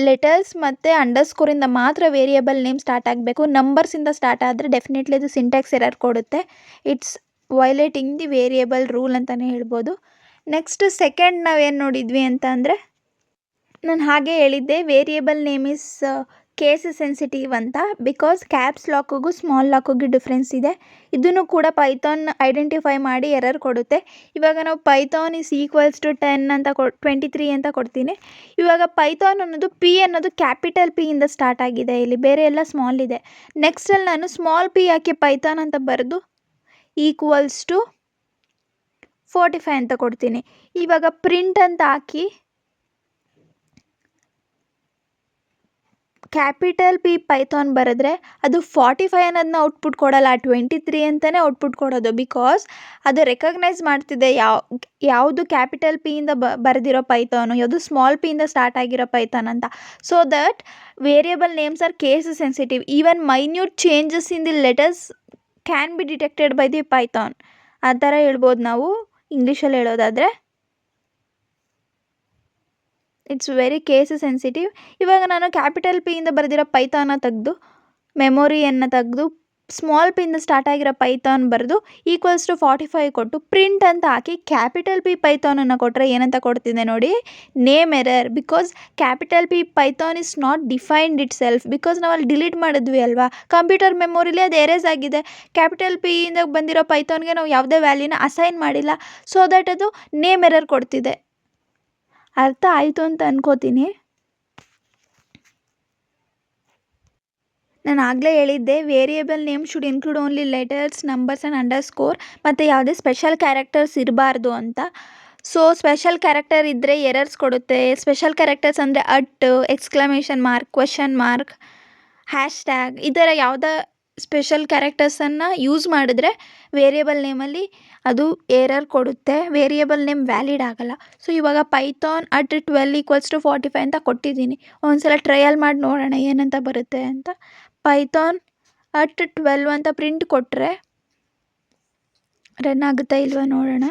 ಲೆಟರ್ಸ್ ಮತ್ತು ಅಂಡರ್ಸ್ಕೋರಿಂದ ಮಾತ್ರ ವೇರಿಯೇಬಲ್ ನೇಮ್ ಸ್ಟಾರ್ಟ್ ಆಗಬೇಕು. ನಂಬರ್ಸಿಂದ ಸ್ಟಾರ್ಟ್ ಆದರೆ ಡೆಫಿನೆಟ್ಲಿ ಅದು ಸಿಂಟ್ಯಾಕ್ಸ್ ಎರರ್ ಕೊಡುತ್ತೆ. It's violating the variable rule ಅಂತಲೇ ಹೇಳ್ಬೋದು. ನೆಕ್ಸ್ಟ್ ಸೆಕೆಂಡ್ ನಾವೇನು ನೋಡಿದ್ವಿ ಅಂತ ಅಂದರೆ, ನಾನು ಹಾಗೆ ಹೇಳಿದ್ದೆ variable name is case sensitive ಅಂತ ಬಿಕಾಸ್ ಕ್ಯಾಪ್ಸ್ ಲಾಕಿಗೂ ಸ್ಮಾಲ್ ಲಾಕಿಗೂ ಡಿಫ್ರೆನ್ಸ್ ಇದೆ. ಇದನ್ನು ಕೂಡ ಪೈಥಾನ್ ಐಡೆಂಟಿಫೈ ಮಾಡಿ ಎರರ್ ಕೊಡುತ್ತೆ. ಇವಾಗ ನಾವು ಪೈಥಾನ್ ಇಸ್ ಈಕ್ವಲ್ಸ್ ಟು 10 ಅಂತ 23 ಅಂತ ಕೊಡ್ತೀನಿ. ಇವಾಗ ಪೈಥಾನ್ ಅನ್ನೋದು ಪಿ ಅನ್ನೋದು ಕ್ಯಾಪಿಟಲ್ ಪಿ ಇಂದ ಸ್ಟಾರ್ಟ್ ಆಗಿದೆ, ಇಲ್ಲಿ ಬೇರೆ ಎಲ್ಲ ಸ್ಮಾಲ್ ಇದೆ. ನೆಕ್ಸ್ಟಲ್ಲಿ ನಾನು ಸ್ಮಾಲ್ ಪಿ ಹಾಕಿ ಪೈಥಾನ್ ಅಂತ ಬರೆದು ಈಕ್ವಲ್ಸ್ ಟು 45 ಅಂತ ಕೊಡ್ತೀನಿ. ಇವಾಗ ಪ್ರಿಂಟ್ ಅಂತ ಹಾಕಿ ಕ್ಯಾಪಿಟಲ್ ಪಿ ಪೈಥಾನ್ ಬರೆದ್ರೆ ಅದು 45 ಅನ್ನೋದನ್ನ ಔಟ್ಪುಟ್ ಕೊಡಲ್ಲ, 23 ಅಂತಲೇ ಔಟ್ಪುಟ್ ಕೊಡೋದು. ಬಿಕಾಸ್ ಅದು ರೆಕಗ್ನೈಸ್ ಮಾಡ್ತಿದೆ ಯಾವುದು ಕ್ಯಾಪಿಟಲ್ ಪಿಯಿಂದ ಬರೆದಿರೋ ಪೈಥಾನು, ಯಾವುದು ಸ್ಮಾಲ್ ಪಿಯಿಂದ ಸ್ಟಾರ್ಟ್ ಆಗಿರೋ ಪೈಥಾನ್ ಅಂತ. So that variable names are case sensitive. Even minute changes in the letters can be detected by the Python. ಆ ಥರ ಹೇಳ್ಬೋದು ನಾವು ಇಂಗ್ಲೀಷಲ್ಲಿ ಹೇಳೋದಾದರೆ. It's very case sensitive. ಇವಾಗ ನಾನು ಕ್ಯಾಪಿಟಲ್ ಪಿಯಿಂದ ಬರೆದಿರೋ ಪೈಥಾನ ತೆಗೆದು ಮೆಮೊರಿಯನ್ನು ತೆಗೆದು ಸ್ಮಾಲ್ ಪಿಯಿಂದ ಸ್ಟಾರ್ಟ್ ಆಗಿರೋ ಪೈಥಾನ್ ಬರೆದು ಈಕ್ವಲ್ಸ್ ಟು 45 ಕೊಟ್ಟು ಪ್ರಿಂಟ್ ಅಂತ ಹಾಕಿ ಕ್ಯಾಪಿಟಲ್ ಪಿ ಪೈಥಾನನ್ನು ಕೊಟ್ಟರೆ ಏನಂತ ಕೊಡ್ತಿದ್ದೆ ನೋಡಿ, name error. Because capital P Python is not defined it self. Because ನಾವು ಅಲ್ಲಿ ಡಿಲೀಟ್ ಮಾಡಿದ್ವಿ ಅಲ್ವಾ, ಕಂಪ್ಯೂಟರ್ ಮೆಮೊರಿಲಿ ಅದು ಎರೇಸ್ ಆಗಿದೆ. ಕ್ಯಾಪಿಟಲ್ ಪಿಯಿಂದ ಬಂದಿರೋ ಪೈಥಾನ್ಗೆ ನಾವು ಯಾವುದೇ ವ್ಯಾಲ್ಯೂನ ಅಸೈನ್ ಮಾಡಿಲ್ಲ. ಸೊ ದಟ್ ಅದು ನೇಮ್ ಎರರ್ ಕೊಡ್ತಿದೆ. ಅರ್ಥ ಆಯಿತು ಅಂತ ಅನ್ಕೋತೀನಿ. ನಾನು ಆಗಲೇ ಹೇಳಿದ್ದೆ variable name should include only letters, numbers and underscore, ಮತ್ತು ಯಾವುದೇ ಸ್ಪೆಷಲ್ ಕ್ಯಾರೆಕ್ಟರ್ಸ್ ಇರಬಾರ್ದು ಅಂತ. ಸೊ ಸ್ಪೆಷಲ್ ಕ್ಯಾರೆಕ್ಟರ್ ಇದ್ದರೆ ಎರರ್ಸ್ ಕೊಡುತ್ತೆ. ಸ್ಪೆಷಲ್ ಕ್ಯಾರೆಕ್ಟರ್ಸ್ ಅಂದರೆ exclamation mark, question mark, hashtag ಈ ಥರ ಯಾವುದೇ ಸ್ಪೆಷಲ್ ಕ್ಯಾರೆಕ್ಟರ್ಸನ್ನು ಯೂಸ್ ಮಾಡಿದ್ರೆ ವೇರಿಯೇಬಲ್ ನೇಮಲ್ಲಿ ಅದು ಎರರ್ ಕೊಡುತ್ತೆ, ವೇರಿಯೇಬಲ್ ನೇಮ್ ವ್ಯಾಲಿಡ್ ಆಗಲ್ಲ. ಸೊ ಇವಾಗ ಪೈಥಾನ್ @12 = 45 ಅಂತ ಕೊಟ್ಟಿದ್ದೀನಿ. ಒಂದ್ಸಲ ಟ್ರಯಲ್ ಮಾಡಿ ನೋಡೋಣ ಏನಂತ ಬರುತ್ತೆ ಅಂತ. ಪೈಥಾನ್ @12 ಅಂತ ಪ್ರಿಂಟ್ ಕೊಟ್ಟರೆ ರನ್ ಆಗುತ್ತಾ ಇಲ್ವಾ ನೋಡೋಣ.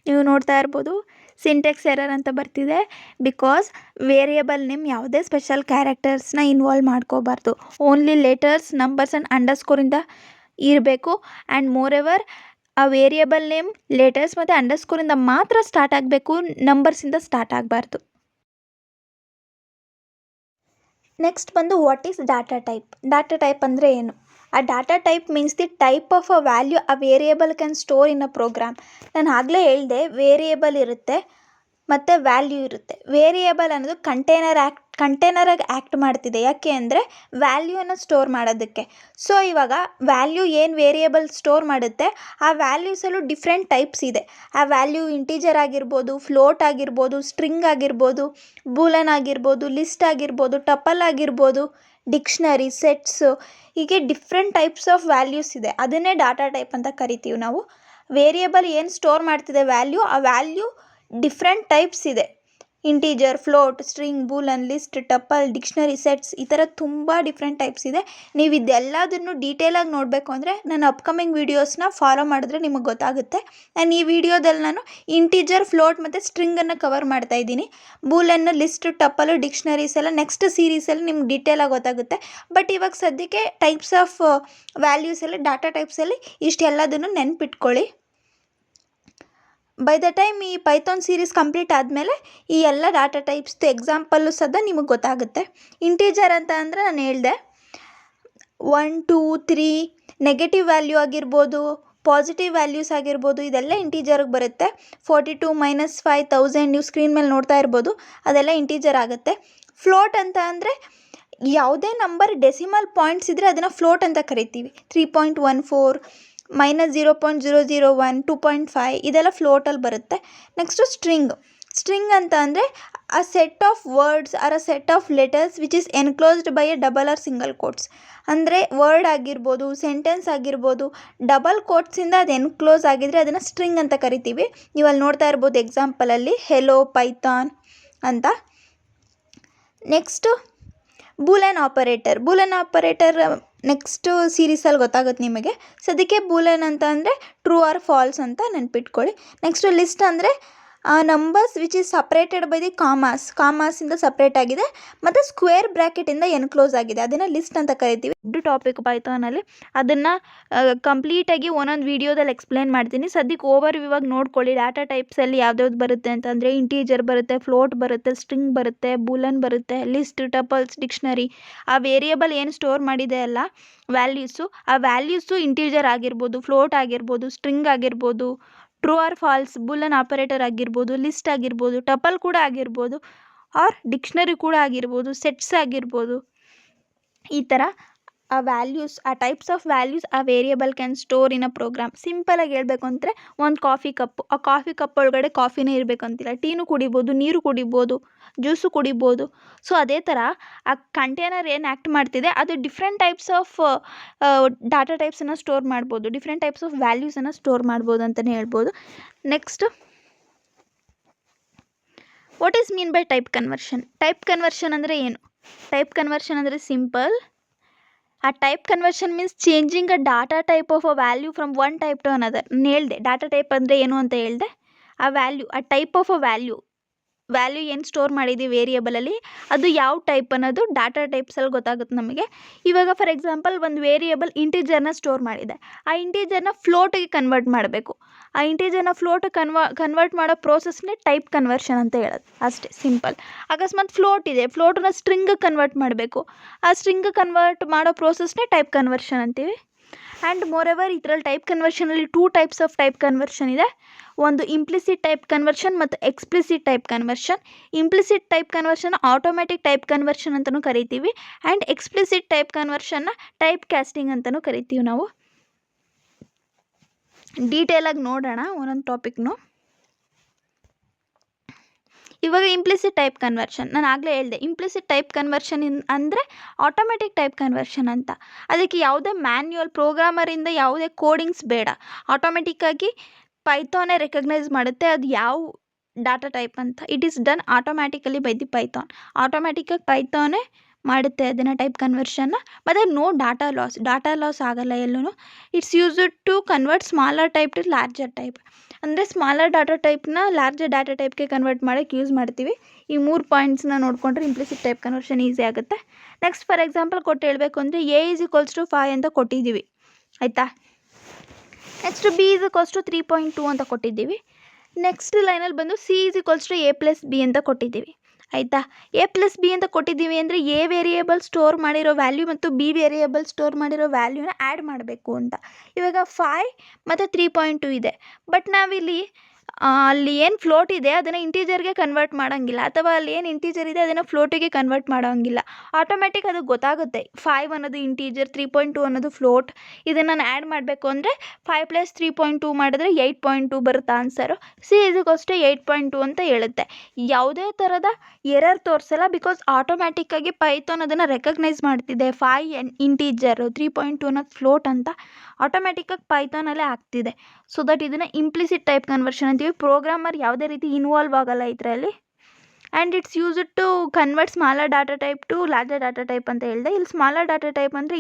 ನೀವು ನೋಡ್ತಾ ಇರ್ಬೋದು ಸಿಂಟ್ಯಾಕ್ಸ್ ಎರರ್ ಅಂತ ಬರ್ತಿದೆ. ಬಿಕಾಸ್ ವೇರಿಯೇಬಲ್ ನೇಮ್ ಯಾವುದೇ ಸ್ಪೆಷಲ್ ಕ್ಯಾರೆಕ್ಟರ್ಸ್ನ ಇನ್ವಾಲ್ವ್ ಮಾಡ್ಕೋಬಾರ್ದು. ಓನ್ಲಿ ಲೆಟರ್ಸ್, ನಂಬರ್ಸ್ ಆ್ಯಂಡ್ ಅಂಡರ್ಸ್ಕೋರಿಂದ ಇರಬೇಕು. ಆ್ಯಂಡ್ ಮೋರ್ ಎವರ್ ಆ ವೇರಿಯೇಬಲ್ ನೇಮ್ ಲೆಟರ್ಸ್ ಮತ್ತು ಅಂಡರ್ಸ್ಕೋರಿಂದ ಮಾತ್ರ ಸ್ಟಾರ್ಟ್ ಆಗಬೇಕು, ನಂಬರ್ಸಿಂದ ಸ್ಟಾರ್ಟ್ ಆಗಬಾರ್ದು. ನೆಕ್ಸ್ಟ್ ಬಂದು what is data type. Data type ಅಂದರೆ ಏನು? ಆ data type means the type of a value a variable can store in a program. ನಾನು ಆಗಲೇ ಹೇಳಿದೆ ವೇರಿಯೇಬಲ್ ಇರುತ್ತೆ ಮತ್ತು ವ್ಯಾಲ್ಯೂ ಇರುತ್ತೆ. ವೇರಿಯೇಬಲ್ ಅನ್ನೋದು ಕಂಟೈನರಾಗಿ ಆ್ಯಕ್ಟ್ ಮಾಡ್ತಿದೆ. ಯಾಕೆ ಅಂದರೆ ವ್ಯಾಲ್ಯೂನ ಸ್ಟೋರ್ ಮಾಡೋದಕ್ಕೆ. ಸೊ ಇವಾಗ ವ್ಯಾಲ್ಯೂ ಏನು ವೇರಿಯೇಬಲ್ ಸ್ಟೋರ್ ಮಾಡುತ್ತೆ, ಆ ವ್ಯಾಲ್ಯೂಸಲ್ಲೂ ಡಿಫ್ರೆಂಟ್ ಟೈಪ್ಸ್ ಇದೆ. ಆ ವ್ಯಾಲ್ಯೂ ಇಂಟೀಜರ್ ಆಗಿರ್ಬೋದು, ಫ್ಲೋಟ್ ಆಗಿರ್ಬೋದು, ಸ್ಟ್ರಿಂಗ್ ಆಗಿರ್ಬೋದು, ಬೂಲನ್ ಆಗಿರ್ಬೋದು, ಲಿಸ್ಟ್ ಆಗಿರ್ಬೋದು, ಟಪಲ್ ಆಗಿರ್ಬೋದು, ಡಿಕ್ಷನರಿ, ಸೆಟ್ಸು, ಹೀಗೆ ಡಿಫ್ರೆಂಟ್ ಟೈಪ್ಸ್ ಆಫ್ ವ್ಯಾಲ್ಯೂಸ್ ಇದೆ. ಅದನ್ನೇ ಡಾಟಾ ಟೈಪ್ ಅಂತ ಕರಿತೀವಿ ನಾವು. ವೇರಿಯೇಬಲ್ ಏನು ಸ್ಟೋರ್ ಮಾಡ್ತಿದೆ ವ್ಯಾಲ್ಯೂ, ಆ ವ್ಯಾಲ್ಯೂ ಡಿಫ್ರೆಂಟ್ ಟೈಪ್ಸ್ ಇದೆ. Integer, float, string, boolean, list, tuple, dictionary, sets, ಈ ಥರ ತುಂಬ ಡಿಫ್ರೆಂಟ್ ಟೈಪ್ಸ್ ಇದೆ. ನೀವು ಇದೆಲ್ಲದನ್ನು ಡೀಟೇಲಾಗಿ ನೋಡಬೇಕು ಅಂದರೆ ನಾನು ಅಪ್ಕಮಿಂಗ್ ವೀಡಿಯೋಸ್ನ ಫಾಲೋ ಮಾಡಿದ್ರೆ ನಿಮಗೆ ಗೊತ್ತಾಗುತ್ತೆ. ನಾನು ಈ ವಿಡಿಯೋದಲ್ಲಿ ನಾನು ಇಂಟೀಜರ್, ಫ್ಲೋಟ್ ಮತ್ತು ಸ್ಟ್ರಿಂಗನ್ನು ಕವರ್ ಮಾಡ್ತಾ ಇದ್ದೀನಿ. ಬೂಲನ್ನು, ಲಿಸ್ಟ್, ಟಪಲು, ಡಿಕ್ಷನರೀಸ್ ಎಲ್ಲ ನೆಕ್ಸ್ಟ್ ಸೀರೀಸಲ್ಲಿ ನಿಮ್ಗೆ ಡೀಟೇಲಾಗಿ ಗೊತ್ತಾಗುತ್ತೆ. ಬಟ್ ಇವಾಗ ಸದ್ಯಕ್ಕೆ ಟೈಪ್ಸ್ ಆಫ್ ವ್ಯಾಲ್ಯೂಸಲ್ಲಿ, ಡಾಟಾ ಟೈಪ್ಸಲ್ಲಿ ಇಷ್ಟೆಲ್ಲದನ್ನು ನೆನ್ಪಿಟ್ಕೊಳ್ಳಿ. ಬೈ ದ ಟೈಮ್ ಈ ಪೈಥಾನ್ ಸೀರೀಸ್ ಕಂಪ್ಲೀಟ್ ಆದಮೇಲೆ ಈ ಎಲ್ಲ ಡಾಟಾ ಟೈಪ್ಸ್ದು ಎಕ್ಸಾಂಪಲ್ಲು ಸದ ನಿಮಗೆ ಗೊತ್ತಾಗುತ್ತೆ. ಇಂಟೀಜರ್ ಅಂತ ಅಂದರೆ ನಾನು ಹೇಳಿದೆ 1, 2, 3 ನೆಗೆಟಿವ್ ವ್ಯಾಲ್ಯೂ ಆಗಿರ್ಬೋದು, ಪಾಸಿಟಿವ್ ವ್ಯಾಲ್ಯೂಸ್ ಆಗಿರ್ಬೋದು, ಇದೆಲ್ಲ ಇಂಟೀಜರ್ಗೆ ಬರುತ್ತೆ. 42 - 5,000 ನೀವು ಸ್ಕ್ರೀನ್ ಮೇಲೆ ನೋಡ್ತಾ ಇರ್ಬೋದು, ಅದೆಲ್ಲ ಇಂಟೀಜರ್ ಆಗುತ್ತೆ. ಫ್ಲೋಟ್ ಅಂತ ಅಂದರೆ ಯಾವುದೇ ನಂಬರ್ ಡೆಸಿಮಲ್ ಪಾಯಿಂಟ್ಸ್ ಇದ್ದರೆ ಅದನ್ನು ಫ್ಲೋಟ್ ಅಂತ ಕರಿತೀವಿ. 3.14 -0.001 2.5 ಇದೆಲ್ಲ ಫ್ಲೋಟಲ್ಲಿ ಬರುತ್ತೆ. ನೆಕ್ಸ್ಟು ಸ್ಟ್ರಿಂಗ್ ಅಂತ ಅಂದರೆ a set of words or a set of letters which is enclosed by a double or single quotes. ಅಂದರೆ ವರ್ಡ್ ಆಗಿರ್ಬೋದು, ಸೆಂಟೆನ್ಸ್ ಆಗಿರ್ಬೋದು, ಡಬಲ್ ಕೋಟ್ಸಿಂದ ಅದು ಎನ್ಕ್ಲೋಸ್ ಆಗಿದ್ರೆ ಅದನ್ನು ಸ್ಟ್ರಿಂಗ್ ಅಂತ ಕರಿತೀವಿ. ನೀವು ಅಲ್ಲಿ ನೋಡ್ತಾ ಇರ್ಬೋದು ಎಕ್ಸಾಂಪಲಲ್ಲಿ ಹೆಲೋ ಪೈಥಾನ್ ಅಂತ. ನೆಕ್ಸ್ಟು ಬೂಲೆನ್ ಆಪರೇಟರ್ ನೆಕ್ಸ್ಟು ಸೀರೀಸಲ್ಲಿ ಗೊತ್ತಾಗುತ್ತೆ ನಿಮಗೆ. ಸದ್ಯಕ್ಕೆ ಬೂಲೆನ್ ಅಂತ ಅಂದರೆ ಟ್ರೂ ಆರ್ ಫಾಲ್ಸ್ ಅಂತ ನೆನ್ಪಿಟ್ಕೊಳ್ಳಿ. ನೆಕ್ಸ್ಟು ಲಿಸ್ಟ್ ಅಂದರೆ numbers which is separated by the ಕಾಮಾಸಿಂದ ಸಪ್ರೇಟ್ ಆಗಿದೆ ಮತ್ತು ಸ್ಕ್ವೇರ್ ಬ್ರ್ಯಾಕೆಟಿಂದ ಎನ್ಕ್ಲೋಸ್ ಆಗಿದೆ, ಅದನ್ನು ಲಿಸ್ಟ್ ಅಂತ ಕರಿತೀವಿ. ದೊಡ್ಡ ಟಾಪಿಕ್ ಪೈಥಾನಲ್ಲಿ, ಅದನ್ನು ಕಂಪ್ಲೀಟಾಗಿ ಒಂದೊಂದು ವೀಡಿಯೋದಲ್ಲಿ ಎಕ್ಸ್ಪ್ಲೇನ್ ಮಾಡ್ತೀನಿ. ಸದ್ಯಕ್ಕೆ ಓವರ್ ಇವಾಗ ನೋಡ್ಕೊಳ್ಳಿ. ಡಾಟಾ ಟೈಪ್ಸಲ್ಲಿ ಯಾವ್ದ್ಯಾವ್ದು ಬರುತ್ತೆ ಅಂತಂದರೆ ಇಂಟೀಜರ್ ಬರುತ್ತೆ, ಫ್ಲೋಟ್ ಬರುತ್ತೆ, ಸ್ಟ್ರಿಂಗ್ ಬರುತ್ತೆ, ಬೂಲನ್ ಬರುತ್ತೆ, ಲಿಸ್ಟ್, ಟಪಲ್ಸ್, ಡಿಕ್ಷನರಿ. ಆ ವೇರಿಯೇಬಲ್ ಏನು ಸ್ಟೋರ್ ಮಾಡಿದೆ ಅಲ್ಲ ವ್ಯಾಲ್ಯೂಸು, ಆ ವ್ಯಾಲ್ಯೂಸು ಇಂಟೀಜರ್ ಆಗಿರ್ಬೋದು, ಫ್ಲೋಟ್ ಆಗಿರ್ಬೋದು, ಸ್ಟ್ರಿಂಗ್ ಆಗಿರ್ಬೋದು, ಟ್ರೂ ಆರ್ ಫಾಲ್ಸ್, ಬೂಲನ್ ಆಪರೇಟರ್ ಆಗಿರ್ಬೋದು, ಲಿಸ್ಟ್ ಆಗಿರ್ಬೋದು, ಟಪಲ್ ಕೂಡ ಆಗಿರ್ಬೋದು, ಆರ್ ಡಿಕ್ಷನರಿ ಕೂಡ ಆಗಿರ್ಬೋದು, ಸೆಟ್ಸ್ ಆಗಿರ್ಬೋದು. ಈ ಥರ ಆ ವ್ಯಾಲ್ಯೂಸ್, ಆ ಟೈಪ್ಸ್ ಆಫ್ ವ್ಯಾಲ್ಯೂಸ್ ಆ variable can store in a program. ಸಿಂಪಲಾಗಿ ಹೇಳ್ಬೇಕು ಅಂದರೆ ಒಂದು ಕಾಫಿ ಕಪ್ಪು, ಆ ಕಾಫಿ ಕಪ್ ಒಳಗಡೆ ಕಾಫಿನೇ ಇರಬೇಕಂತಿಲ್ಲ, ಟೀನು ಕುಡಿಬೋದು, ನೀರು ಕುಡಿಬೋದು, ಜ್ಯೂಸು ಕುಡಿಬೋದು. ಸೊ ಅದೇ ಥರ ಆ ಕಂಟೈನರ್ ಏನು ಆ್ಯಕ್ಟ್ ಮಾಡ್ತಿದೆ ಅದು ಡಿಫ್ರೆಂಟ್ ಟೈಪ್ಸ್ ಆಫ್ ಡಾಟಾ ಟೈಪ್ಸನ್ನು ಸ್ಟೋರ್ ಮಾಡ್ಬೋದು, ಡಿಫ್ರೆಂಟ್ ಟೈಪ್ಸ್ ಆಫ್ ವ್ಯಾಲ್ಯೂಸನ್ನು ಸ್ಟೋರ್ ಮಾಡ್ಬೋದು ಅಂತಲೇ ಹೇಳ್ಬೋದು. Next, what is mean by type conversion? Type conversion ಅಂದರೆ ಏನು? ಟೈಪ್ ಕನ್ವರ್ಷನ್ ಅಂದರೆ ಸಿಂಪಲ್. ಆ type conversion means changing a data type of a value from one type to another. ನಾನು ಹೇಳಿದೆ ಡಾಟಾ ಟೈಪ್ ಅಂದರೆ ಏನು ಅಂತ ಹೇಳಿದೆ. ಆ ವ್ಯಾಲ್ಯೂ, ಆ ಟೈಪ್ ಆಫ್ ಅ ವ್ಯಾಲ್ಯೂ ಏನು ಸ್ಟೋರ್ ಮಾಡಿದ್ದೀವಿ ವೇರಿಯೇಬಲಲ್ಲಿ ಅದು ಯಾವ ಟೈಪ್ ಅನ್ನೋದು ಡಾಟಾ ಟೈಪ್ಸಲ್ಲಿ ಗೊತ್ತಾಗುತ್ತೆ ನಮಗೆ. ಇವಾಗ ಫಾರ್ ಎಕ್ಸಾಂಪಲ್ ಒಂದು ವೇರಿಯೇಬಲ್ ಇಂಟೀಜರ್ನ ಸ್ಟೋರ್ ಮಾಡಿದೆ, ಆ ಇಂಟೀಜರ್ನ ಫ್ಲೋಟಿಗೆ ಕನ್ವರ್ಟ್ ಮಾಡಬೇಕು. ಆ ಇಂಟೀಜರ್ನ ಫ್ಲೋಟ್ ಕನ್ವರ್ಟ್ ಮಾಡೋ ಪ್ರೋಸೆಸ್ನೇ ಟೈಪ್ ಕನ್ವರ್ಷನ್ ಅಂತ ಹೇಳೋದು, ಅಷ್ಟೇ ಸಿಂಪಲ್. ಅಕಸ್ಮಾತ್ ಫ್ಲೋಟ್ ಇದೆ, ಫ್ಲೋಟನ್ನ ಸ್ಟ್ರಿಂಗ್ ಕನ್ವರ್ಟ್ ಮಾಡಬೇಕು, ಆ ಸ್ಟ್ರಿಂಗ್ ಕನ್ವರ್ಟ್ ಮಾಡೋ ಪ್ರೋಸೆಸ್ನೇ ಟೈಪ್ ಕನ್ವರ್ಷನ್ ಅಂತೀವಿ. ಆ್ಯಂಡ್ ಮೋರೆವರ್ ಇದರಲ್ಲಿ ಟೈಪ್ ಕನ್ವರ್ಷನಲ್ಲಿ 2 ಟೈಪ್ಸ್ ಆಫ್ ಟೈಪ್ ಕನ್ವರ್ಷನ್ ಇದೆ. ಒಂದು ಇಂಪ್ಲಿಸಿಟ್ ಟೈಪ್ ಕನ್ವರ್ಷನ್ ಮತ್ತು explicit type conversion. Implicit type conversion automatic type conversion ಅಂತಲೂ ಕರಿತೀವಿ, ಆ್ಯಂಡ್ ಎಕ್ಸ್ಪ್ಲಿಸಿಟ್ ಟೈಪ್ ಕನ್ವರ್ಷನ್ನ ಟೈಪ್ ಕ್ಯಾಸ್ಟಿಂಗ್ ಅಂತಲೂ ಕರಿತೀವಿ ನಾವು. ಡೀಟೇಲಾಗಿ ನೋಡೋಣ ಒಂದೊಂದು ಟಾಪಿಕ್ನು. ಇವಾಗ ಇಂಪ್ಲಿಸಿಟ್ ಟೈಪ್ ಕನ್ವರ್ಷನ್ ನಾನು ಆಗಲೇ ಹೇಳಿದೆ. ಇಂಪ್ಲಿಸಿಟ್ ಟೈಪ್ ಕನ್ವರ್ಷನ್ ಅಂದರೆ ಆಟೋಮೆಟಿಕ್ ಟೈಪ್ ಕನ್ವರ್ಷನ್ ಅಂತ. ಅದಕ್ಕೆ ಯಾವುದೇ ಮ್ಯಾನ್ಯುಯಲ್ ಪ್ರೋಗ್ರಾಮರಿಂದ ಯಾವುದೇ ಕೋಡಿಂಗ್ಸ್ ಬೇಡ, ಆಟೋಮೆಟಿಕ್ಕಾಗಿ ಪೈಥಾನೇ ರೆಕಗ್ನೈಸ್ ಮಾಡುತ್ತೆ ಅದು ಯಾವ ಡಾಟಾ ಟೈಪ್ ಅಂತ. It is done automatically by the Python. ಆಟೋಮ್ಯಾಟಿಕ್ಕಾಗಿ ಪೈಥಾನೇ ಮಾಡುತ್ತೆ ಅದನ್ನು ಟೈಪ್ ಕನ್ವರ್ಷನ್ನ. ಮತ್ತು ನೋ ಡಾಟಾ ಲಾಸ್ ಆಗಲ್ಲ ಎಲ್ಲೂ. It's used to convert smaller type to larger type. ಅಂದರೆ ಸ್ಮಾಲರ್ ಡಾಟಾ ಟೈಪ್ನ ಲಾರ್ಜರ್ ಡಾಟಾ ಟೈಪ್ಗೆ ಕನ್ವರ್ಟ್ ಮಾಡೋಕ್ಕೆ ಯೂಸ್ ಮಾಡ್ತೀವಿ. ಈ 3 ಪಾಯಿಂಟ್ಸ್ನ ನೋಡಿಕೊಂಡ್ರೆ ಇಂಪ್ಲಿಸಿಟ್ ಟೈಪ್ ಕನ್ವರ್ಷನ್ ಈಸಿ ಆಗುತ್ತೆ. ನೆಕ್ಸ್ಟ್ ಫಾರ್ ಎಕ್ಸಾಂಪಲ್ ಕೊಟ್ಟು ಹೇಳಬೇಕು ಅಂದರೆ A = 5 ಅಂತ ಕೊಟ್ಟಿದ್ದೀವಿ, ಆಯಿತಾ. ನೆಕ್ಸ್ಟ್ B = 3.2 ಅಂತ ಕೊಟ್ಟಿದ್ದೀವಿ. ನೆಕ್ಸ್ಟ್ ಲೈನಲ್ಲಿ ಬಂದು C = A + B ಅಂತ ಕೊಟ್ಟಿದ್ದೀವಿ, ಆಯಿತಾ. A + B ಅಂತ ಕೊಟ್ಟಿದ್ದೀವಿ ಅಂದರೆ A ವೇರಿಯೇಬಲ್ ಸ್ಟೋರ್ ಮಾಡಿರೋ ವ್ಯಾಲ್ಯೂ ಮತ್ತು B ವೇರಿಯೇಬಲ್ ಸ್ಟೋರ್ ಮಾಡಿರೋ ವ್ಯಾಲ್ಯೂನ ಆ್ಯಡ್ ಮಾಡಬೇಕು ಅಂತ. ಇವಾಗ 5 ಮತ್ತು 3.2 ಇದೆ, ಬಟ್ ನಾವಿಲ್ಲಿ ಅಲ್ಲಿ ಏನು ಫ್ಲೋಟ್ ಇದೆ ಅದನ್ನು ಇಂಟೀಜರ್ಗೆ ಕನ್ವರ್ಟ್ ಮಾಡೋಂಗಿಲ್ಲ, ಅಥವಾ ಅಲ್ಲಿ ಏನು ಇಂಟೀಜರ್ ಇದೆ ಅದನ್ನು ಫ್ಲೋಟಿಗೆ ಕನ್ವರ್ಟ್ ಮಾಡೋಂಗಿಲ್ಲ. ಆಟೋಮ್ಯಾಟಿಕ್ ಅದು ಗೊತ್ತಾಗುತ್ತೆ 5 ಅನ್ನೋದು ಇಂಟೀಜರ್, 3.2 ಅನ್ನೋದು ಫ್ಲೋಟ್. ಇದನ್ನು ನಾನು ಆ್ಯಡ್ ಮಾಡಬೇಕು ಅಂದರೆ 5 + 3.2 ಮಾಡಿದ್ರೆ 8.2 ಬರುತ್ತೆ ಆನ್ಸರು. C = 8.2 ಅಂತ ಹೇಳುತ್ತೆ. ಯಾವುದೇ ಥರದ ಎರರ್ ತೋರಿಸಲ್ಲ, ಬಿಕಾಸ್ ಆಟೋಮ್ಯಾಟಿಕ್ಕಾಗಿ ಪೈಥಾನ್ ಅದನ್ನು ರೆಕಗ್ನೈಸ್ ಮಾಡ್ತಿದೆ 5 ಇಂಟೀಜರು, 3.2 ಅನ್ನೋದು ಫ್ಲೋಟ್ ಅಂತ ಆಟೋಮ್ಯಾಟಿಕ್ಕಾಗಿ ಪೈಥಾನಲ್ಲೇ ಆಗ್ತಿದೆ. ಸೊ ದಟ್ ಇದನ್ನು ಇಂಪ್ಲಿಸಿಟ್ ಟೈಪ್ ಕನ್ವರ್ಷನ್ ಅಂತೀವಿ. ಪ್ರೋಗ್ರಾಮರ್ ಯಾವುದೇ ರೀತಿ ಇನ್ವಾಲ್ವ್ ಆಗಲ್ಲ ಇದರಲ್ಲಿ. And it's used to convert smaller data type to larger data type ಅಂತ ಹೇಳಿದೆ. ಇಲ್ಲಿ ಸ್ಮಾಲರ್ ಡಾಟಾ ಟೈಪ್ ಅಂದರೆ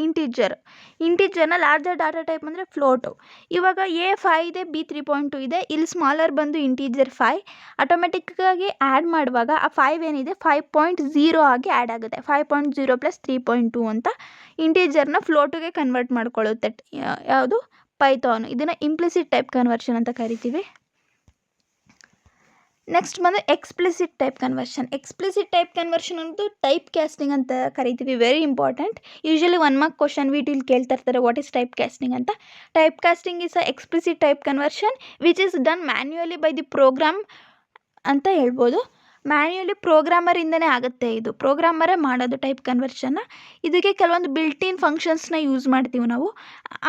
ಇಂಟೀಜರ್ನ, ಲಾರ್ಜರ್ ಡಾಟಾ ಟೈಪ್ ಅಂದರೆ ಫ್ಲೋಟು. ಇವಾಗ A 5 ಇದೆ, B 3.2 ಇದೆ, ಇಲ್ಲಿ ಸ್ಮಾಲರ್ ಬಂದು ಇಂಟೀಜರ್ 5. ಆಟೋಮೆಟಿಕ್ಕಾಗಿ ಆ್ಯಡ್ ಮಾಡುವಾಗ ಆ 5 ಏನಿದೆ 5.0 ಆಗಿ ಆ್ಯಡ್ ಆಗುತ್ತೆ. 5.0 + 3.2 ಅಂತ ಇಂಟೀಜರ್ನ ಫ್ಲೋಟಿಗೆ ಕನ್ವರ್ಟ್ ಮಾಡ್ಕೊಳ್ಳುತ್ತೆ ಯಾವುದು ಪೈಥಾನ್. ಇದನ್ನು ಇಂಪ್ಲಿಸಿಟ್ ಟೈಪ್ ಕನ್ವರ್ಷನ್ ಅಂತ ಕರಿತೀವಿ. ನೆಕ್ಸ್ಟ್ ಬಂದು explicit type conversion. Explicit type conversion ಅನ್ನೋದು ಟೈಪ್ ಕ್ಯಾಸ್ಟಿಂಗ್ ಅಂತ ಕರಿತೀವಿ. Very important. Usually 1 mark question ಇಲ್ಲಿ ಕೇಳ್ತಾ ಇರ್ತಾರೆ ವಾಟ್ ಈಸ್ ಟೈಪ್ ಕ್ಯಾಸ್ಟಿಂಗ್ ಅಂತ. Type casting is a explicit type conversion which is done manually by the program ಅಂತ ಹೇಳ್ಬೋದು. Manually ಪ್ರೋಗ್ರಾಮರಿಂದನೇ ಆಗುತ್ತೆ. ಇದು ಪ್ರೋಗ್ರಾಮರೇ ಮಾಡೋದು ಟೈಪ್ ಕನ್ವರ್ಷನ್ನ. ಇದಕ್ಕೆ ಕೆಲವೊಂದು ಬಿಲ್ಟ್ ಇನ್ ಫಂಕ್ಷನ್ಸ್ನ ಯೂಸ್ ಮಾಡ್ತೀವಿ ನಾವು.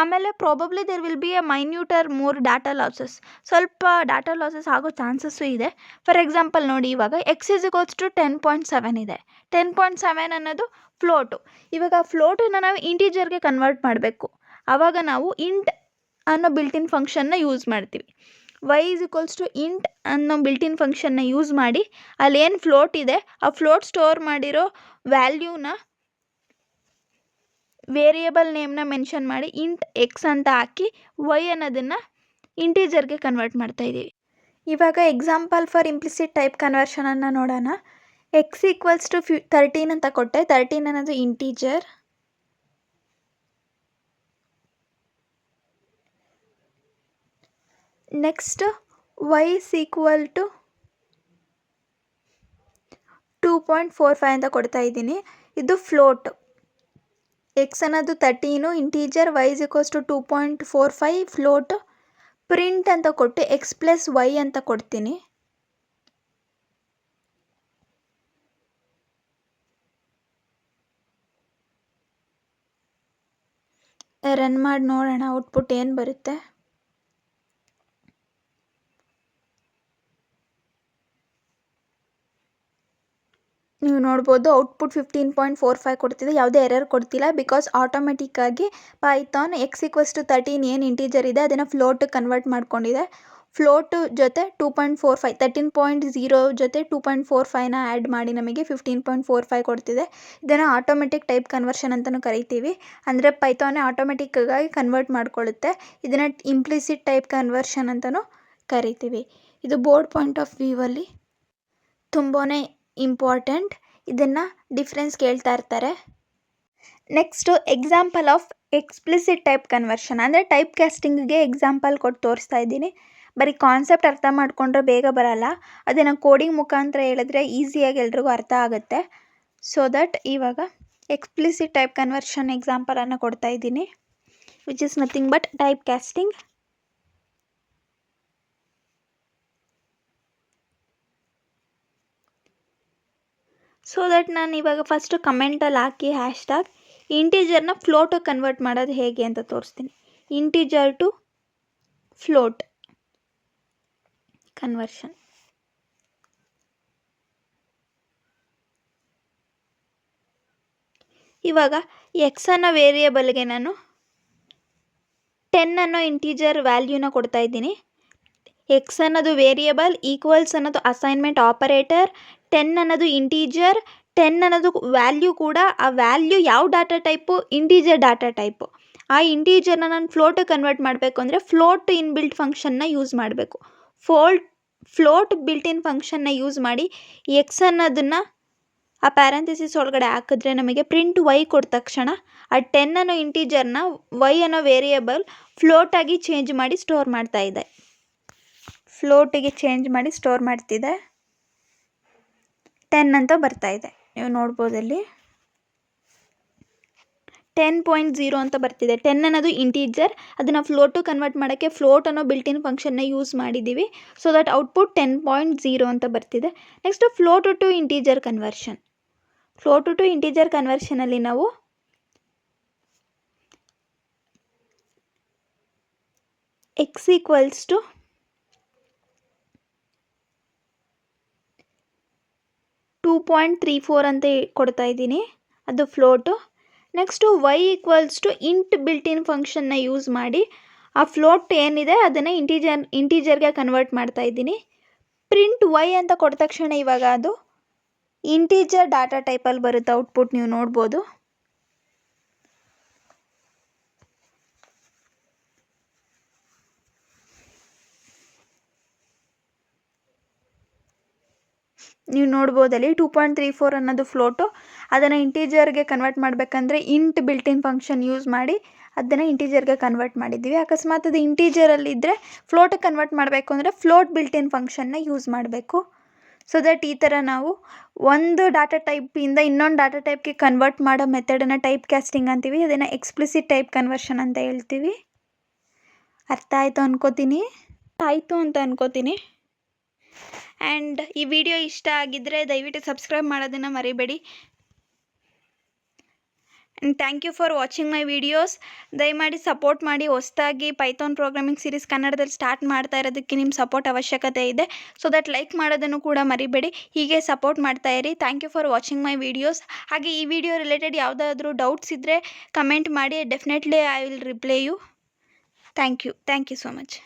ಆಮೇಲೆ probably there will be a minute or more data losses, ಸ್ವಲ್ಪ ಡಾಟಾ ಲಾಸಸ್ ಆಗೋ ಚಾನ್ಸಸ್ಸು ಇದೆ. ಫಾರ್ ಎಕ್ಸಾಂಪಲ್ ನೋಡಿ, ಇವಾಗ x 10.7 ಇದೆ. 10.7 ಅನ್ನೋದು ಫ್ಲೋಟು. ಇವಾಗ ಫ್ಲೋಟನ್ನು ನಾವು ಇಂಟೀಜರ್ಗೆ ಕನ್ವರ್ಟ್ ಮಾಡಬೇಕು. ಆವಾಗ ನಾವು ಇಂಟ್ ಅನ್ನೋ ಬಿಲ್ಟ್ ಇನ್ ಫಂಕ್ಷನ್ನ ಯೂಸ್ ಮಾಡ್ತೀವಿ. y int ಅನ್ನೋ ಬಿಲ್ಟ್ ಇನ್ ಫಂಕ್ಷನ್ನ ಯೂಸ್ ಮಾಡಿ ಅಲ್ಲೇನು ಫ್ಲೋಟ್ ಇದೆ ಆ ಫ್ಲೋಟ್ ಸ್ಟೋರ್ ಮಾಡಿರೋ ವ್ಯಾಲ್ಯೂನ ವೇರಿಯೇಬಲ್ ನೇಮ್ನ ಮೆನ್ಷನ್ ಮಾಡಿ ಇಂಟ್ ಎಕ್ಸ್ ಅಂತ ಹಾಕಿ y ಅನ್ನೋದನ್ನು ಇಂಟೀಜರ್ಗೆ ಕನ್ವರ್ಟ್ ಮಾಡ್ತಾ ಇದ್ದೀವಿ. ಇವಾಗ ಎಕ್ಸಾಂಪಲ್ ಫಾರ್ ಇಂಪ್ಲಿಸಿಟ್ ಟೈಪ್ ಕನ್ವರ್ಷನನ್ನು ನೋಡೋಣ. x 13 ಅಂತ ಕೊಟ್ಟೆ. 13 ಅನ್ನೋದು ಇಂಟೀಜರ್. ನೆಕ್ಸ್ಟ್ y = 2.45 ಅಂತ ಕೊಡ್ತಾ ಇದ್ದೀನಿ. ಇದು ಫ್ಲೋಟ್. x ಅನ್ನೋದು 13 ಇಂಟೀಜರ್, y = 2.45 ಫ್ಲೋಟ್. ಪ್ರಿಂಟ್ ಅಂತ ಕೊಟ್ಟು x + y ಅಂತ ಕೊಡ್ತೀನಿ. ರನ್ ಮಾಡಿ ನೋಡೋಣ ಔಟ್ಪುಟ್ ಏನು ಬರುತ್ತೆ. ನೀವು ನೋಡ್ಬೋದು ಔಟ್ಪುಟ್ 15.45 ಕೊಡ್ತಿದೆ. ಯಾವುದೇ ಎರರ್ ಕೊಡ್ತಿಲ್ಲ, ಬಿಕಾಸ್ ಆಟೋಮೆಟಿಕ್ಕಾಗಿ ಪೈಥಾನ್ x = 13 ಏನು ಇಂಟೀಜರ್ ಇದೆ ಅದನ್ನು ಫ್ಲೋಟ್ ಕನ್ವರ್ಟ್ ಮಾಡ್ಕೊಂಡಿದೆ. ಫ್ಲೋಟು ಜೊತೆ 2.45 13.0 ಜೊತೆ 2.45ನ ಆ್ಯಡ್ ಮಾಡಿ ನಮಗೆ 15.45 ಕೊಡ್ತಿದೆ. ಇದನ್ನು ಆಟೋಮೆಟಿಕ್ ಟೈಪ್ ಕನ್ವರ್ಷನ್ ಅಂತಲೂ ಕರಿತೀವಿ. ಅಂದರೆ ಪೈಥಾನೇ ಆಟೋಮೆಟಿಕ್ಕಾಗಿ ಕನ್ವರ್ಟ್ ಮಾಡ್ಕೊಳ್ಳುತ್ತೆ. ಇದನ್ನು ಇಂಪ್ಲಿಸಿಟ್ ಟೈಪ್ ಕನ್ವರ್ಷನ್ ಅಂತಲೂ ಕರಿತೀವಿ. ಇದು ಬೋರ್ಡ್ ಪಾಯಿಂಟ್ ಆಫ್ ವ್ಯೂವಲ್ಲಿ ತುಂಬಾ ಇಂಪಾರ್ಟೆಂಟ್. ಇದನ್ನು ಡಿಫ್ರೆನ್ಸ್ ಕೇಳ್ತಾ ಇರ್ತಾರೆ. Next example of explicit type conversion, ಅಂದರೆ ಟೈಪ್ ಕ್ಯಾಸ್ಟಿಂಗ್ಗೆ ಎಕ್ಸಾಂಪಲ್ ಕೊಟ್ಟು ತೋರಿಸ್ತಾ ಇದ್ದೀನಿ. ಬರೀ ಕಾನ್ಸೆಪ್ಟ್ ಅರ್ಥ ಮಾಡಿಕೊಂಡ್ರೆ ಬೇಗ ಬರಲ್ಲ, ಅದನ್ನು ಕೋಡಿಂಗ್ ಮುಖಾಂತರ ಹೇಳಿದ್ರೆ ಈಸಿಯಾಗಿ ಎಲ್ರಿಗೂ ಅರ್ಥ ಆಗುತ್ತೆ. ಸೊ ದಟ್ ಇವಾಗ ಎಕ್ಸ್ಪ್ಲಿಸಿಟ್ ಟೈಪ್ ಕನ್ವರ್ಷನ್ ಎಕ್ಸಾಂಪಲನ್ನು ಕೊಡ್ತಾ ಇದ್ದೀನಿ, which is nothing but type casting. So that ನಾನು ಇವಾಗ ಫಸ್ಟು ಕಮೆಂಟಲ್ಲಿ ಹಾಕಿ ಹ್ಯಾಶ್ಟ್ಯಾಗ್ ಇಂಟೀಜರ್ನ ಫ್ಲೋಟಿಗೆ ಕನ್ವರ್ಟ್ ಮಾಡೋದು ಹೇಗೆ ಅಂತ ತೋರಿಸ್ತೀನಿ. Integer to float conversion. ಇವಾಗ ಎಕ್ಸ್ ಅನ್ನೋ ವೇರಿಯೇಬಲ್ಗೆ ನಾನು 10 ಅನ್ನೋ ಇಂಟೀಜರ್ ವ್ಯಾಲ್ಯೂನ ಕೊಡ್ತಾ ಇದ್ದೀನಿ. ಎಕ್ಸ್ ಅನ್ನೋದು ವೇರಿಯೇಬಲ್, ಈಕ್ವಲ್ಸ್ ಅನ್ನೋದು ಅಸೈನ್ಮೆಂಟ್ ಆಪರೇಟರ್, 10 ಅನ್ನೋದು ಇಂಟೀಜರ್, 10 ಅನ್ನೋದು ವ್ಯಾಲ್ಯೂ ಕೂಡ. ಆ ವ್ಯಾಲ್ಯೂ ಯಾವ data type? Integer data type. ಆ ಇಂಟೀಜರ್ನ ನಾನು ಫ್ಲೋಟಿಗೆ ಕನ್ವರ್ಟ್ ಮಾಡಬೇಕು ಅಂದರೆ ಫ್ಲೋಟ್ ಇನ್ ಬಿಲ್ಟ್ ಫಂಕ್ಷನ್ನ ಯೂಸ್ ಮಾಡಬೇಕು. ಫ್ಲೋಟ್ ಬಿಲ್ಟ್ ಇನ್ ಫಂಕ್ಷನ್ನ ಯೂಸ್ ಮಾಡಿ ಎಕ್ಸ್ ಅನ್ನೋದನ್ನು ಆ ಪ್ಯಾರಂಥೆಸಿಸ್ ಒಳಗಡೆ ಹಾಕಿದ್ರೆ ನಮಗೆ ಪ್ರಿಂಟ್ y ಕೊಟ್ಟ ತಕ್ಷಣ ಆ 10 ಅನ್ನೋ ಇಂಟೀಜರ್ನ y ಅನ್ನೋ ವೇರಿಯೇಬಲ್ ಫ್ಲೋಟಾಗಿ ಚೇಂಜ್ ಮಾಡಿ ಸ್ಟೋರ್ ಮಾಡ್ತಾ ಇದೆ. ಫ್ಲೋಟಿಗೆ ಚೇಂಜ್ ಮಾಡಿ ಸ್ಟೋರ್ ಮಾಡ್ತಿದೆ. 10 ಅಂತ ಬರ್ತಾ ಇದೆ. ನೀವು ನೋಡ್ಬೋದಲ್ಲಿ 10.0 ಅಂತ ಬರ್ತಿದೆ. 10 ಅನ್ನೋದು ಇಂಟೀಜರ್, ಅದನ್ನು ಫ್ಲೋಟು ಕನ್ವರ್ಟ್ ಮಾಡೋಕ್ಕೆ ಫ್ಲೋಟ್ ಅನ್ನೋ ಬಿಲ್ಟ್ ಇನ್ ಫಂಕ್ಷನ್ನ ಯೂಸ್ ಮಾಡಿದ್ದೀವಿ. ಸೊ ದಟ್ ಔಟ್ಪುಟ್ 10.0 ಅಂತ ಬರ್ತಿದೆ. Next float to integer conversion. Float to integer ಕನ್ವರ್ಷನಲ್ಲಿ ನಾವು x = 2.34 ಅಂತ ಕೊಡ್ತಾ ಇದ್ದೀನಿ, ಅದು float. Next y = int built in ಫಂಕ್ಷನ್ನ ಯೂಸ್ ಮಾಡಿ ಆ ಫ್ಲೋಟ್ ಏನಿದೆ ಅದನ್ನು ಇಂಟೀಜರ್ಗೆ ಕನ್ವರ್ಟ್ ಮಾಡ್ತಾ ಇದ್ದೀನಿ. ಪ್ರಿಂಟ್ y ಅಂತ ಕೊಟ್ಟ ತಕ್ಷಣ ಇವಾಗ ಅದು ಇಂಟೀಜರ್ ಡಾಟಾ ಟೈಪಲ್ಲಿ ಬರುತ್ತೆ ಔಟ್ಪುಟ್. ನೀವು ನೋಡ್ಬೋದು. ನೀವು ನೋಡ್ಬೋದಲ್ಲಿ 2.34 ಅನ್ನೋದು ಫ್ಲೋಟು. ಅದನ್ನು ಇಂಟೀಜರ್ಗೆ ಕನ್ವರ್ಟ್ ಮಾಡಬೇಕಂದ್ರೆ ಇಂಟ್ ಬಿಲ್ಟ್ ಇನ್ ಫಂಕ್ಷನ್ ಯೂಸ್ ಮಾಡಿ ಅದನ್ನು ಇಂಟೀಜರ್ಗೆ ಕನ್ವರ್ಟ್ ಮಾಡಿದ್ದೀವಿ. ಅಕಸ್ಮಾತ್ ಅದು ಇಂಟೀಜರಲ್ಲಿದ್ದರೆ ಫ್ಲೋಟಿಗೆ ಕನ್ವರ್ಟ್ ಮಾಡಬೇಕು ಅಂದರೆ ಫ್ಲೋಟ್ ಬಿಲ್ಟ್ ಇನ್ ಫಂಕ್ಷನ್ನ ಯೂಸ್ ಮಾಡಬೇಕು. ಸೊ ದಟ್ ಈ ಥರ ನಾವು ಒಂದು ಡಾಟಾ ಟೈಪಿಂದ ಇನ್ನೊಂದು ಡಾಟಾ ಟೈಪ್ಗೆ ಕನ್ವರ್ಟ್ ಮಾಡೋ ಮೆಥಡನ್ನು ಟೈಪ್ ಕ್ಯಾಸ್ಟಿಂಗ್ ಅಂತೀವಿ. ಅದನ್ನು ಎಕ್ಸ್ಪ್ಲಿಸಿಟ್ ಟೈಪ್ ಕನ್ವರ್ಷನ್ ಅಂತ ಹೇಳ್ತೀವಿ. ಅರ್ಥ ಆಯಿತು ಅಂತ ಅನ್ಕೋತೀನಿ. ಆ್ಯಂಡ್ ಈ ವಿಡಿಯೋ ಇಷ್ಟ ಆಗಿದ್ದರೆ ದಯವಿಟ್ಟು ಸಬ್ಸ್ಕ್ರೈಬ್ ಮಾಡೋದನ್ನು ಮರಿಬೇಡಿ. And thank you for watching my videos. ದಯಮಾಡಿ ಸಪೋರ್ಟ್ ಮಾಡಿ. ಹೊಸದಾಗಿ ಪೈಥಾನ್ ಪ್ರೋಗ್ರಾಮಿಂಗ್ ಸೀರೀಸ್ ಕನ್ನಡದಲ್ಲಿ ಸ್ಟಾರ್ಟ್ ಮಾಡ್ತಾ ಇರೋದಕ್ಕೆ ನಿಮ್ಮ ಸಪೋರ್ಟ್ ಅವಶ್ಯಕತೆ ಇದೆ. ಸೊ ದಟ್ ಲೈಕ್ ಮಾಡೋದನ್ನು ಕೂಡ ಮರಿಬೇಡಿ. ಹೀಗೆ ಸಪೋರ್ಟ್ ಮಾಡ್ತಾ ಇರಿ. Thank you for watching my videos. ಹಾಗೆ ಈ ವಿಡಿಯೋ ರಿಲೇಟೆಡ್ ಯಾವುದಾದ್ರೂ ಡೌಟ್ಸ್ ಇದ್ದರೆ ಕಮೆಂಟ್ ಮಾಡಿ. Definitely I will reply you. Thank you so much.